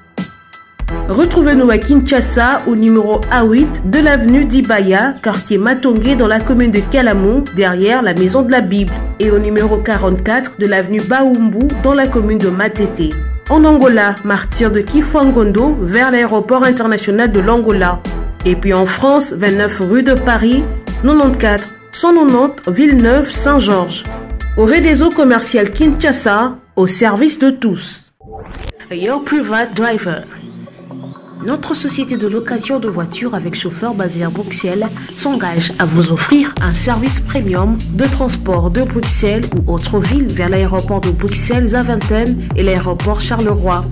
Retrouvez-nous à Kinshasa au numéro A8 de l'avenue d'Ibaya, quartier Matongé dans la commune de Kalamou, derrière la maison de la Bible, et au numéro 44 de l'avenue Baoumbu dans la commune de Matete. En Angola, martyr de Kifuangondo vers l'aéroport international de l'Angola. Et puis en France, 29 rue de Paris, 94 190 Villeneuve-Saint-Georges. Aurédeso Commercial Kinshasa, au service de tous. Your Private Driver. Notre société de location de voitures avec chauffeur basé à Bruxelles s'engage à vous offrir un service premium de transport de Bruxelles ou autre ville vers l'aéroport de Bruxelles-Zaventem et l'aéroport Charleroi.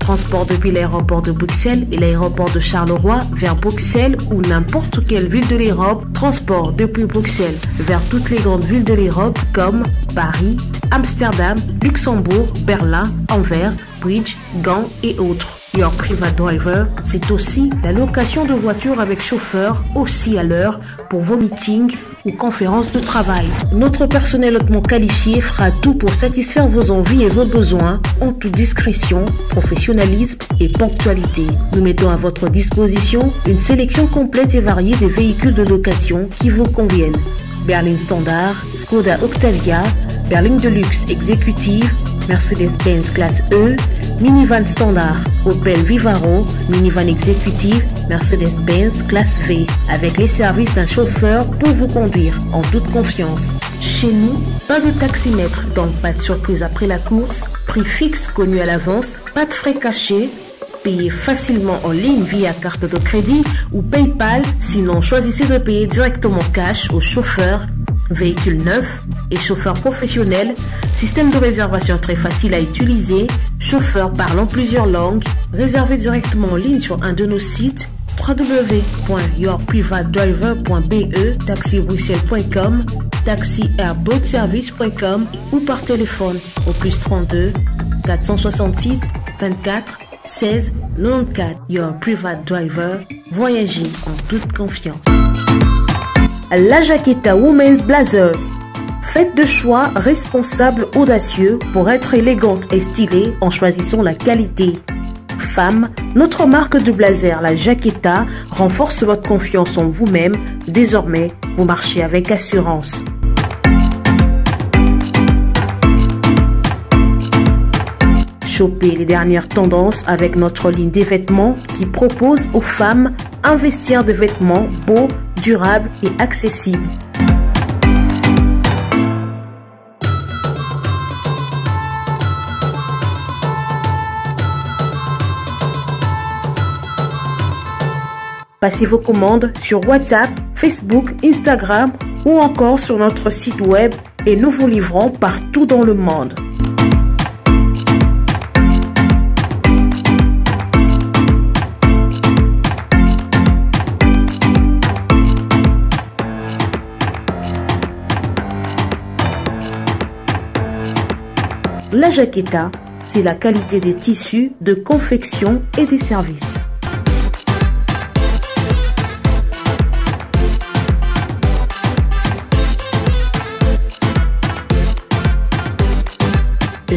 Transport depuis l'aéroport de Bruxelles et l'aéroport de Charleroi vers Bruxelles ou n'importe quelle ville de l'Europe. Transport depuis Bruxelles vers toutes les grandes villes de l'Europe comme Paris, Amsterdam, Luxembourg, Berlin, Anvers, Bridge, Gand et autres. Your Private Driver, c'est aussi la location de voitures avec chauffeur, aussi à l'heure, pour vos meetings ou conférences de travail. Notre personnel hautement qualifié fera tout pour satisfaire vos envies et vos besoins en toute discrétion, professionnalisme et ponctualité. Nous mettons à votre disposition une sélection complète et variée des véhicules de location qui vous conviennent. Berline Standard, Skoda Octavia, berline Deluxe Exécutive, Mercedes-Benz classe E, minivan standard, Opel Vivaro, minivan exécutive, Mercedes-Benz classe V, avec les services d'un chauffeur pour vous conduire en toute confiance. Chez nous, pas de taximètre, donc pas de surprise après la course, prix fixe connu à l'avance, pas de frais cachés, payez facilement en ligne via carte de crédit ou PayPal, sinon choisissez de payer directement cash au chauffeur. Véhicule neuf et chauffeur professionnel, système de réservation très facile à utiliser, chauffeur parlant plusieurs langues, réservé directement en ligne sur un de nos sites www.yourprivatedriver.be, taxibruxelles.com, taxiairboatservice.com ou par téléphone au +32 466 24 16 94. Your Private Driver, voyagez en toute confiance. La Jaqueta Women's Blazers. Faites de choix responsables audacieux pour être élégante et stylée en choisissant la qualité. Femme, notre marque de blazer, la Jaqueta, renforce votre confiance en vous-même. Désormais, vous marchez avec assurance. Chopez les dernières tendances avec notre ligne des vêtements qui propose aux femmes un vestiaire de vêtements beaux, durables et accessibles. Passez vos commandes sur WhatsApp, Facebook, Instagram ou encore sur notre site web et nous vous livrons partout dans le monde. La Jaqueta, c'est la qualité des tissus, de confection et des services.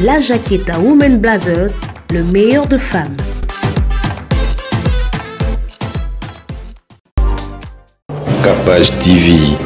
La Jaqueta Women Blazers, le meilleur de femmes. Capage TV.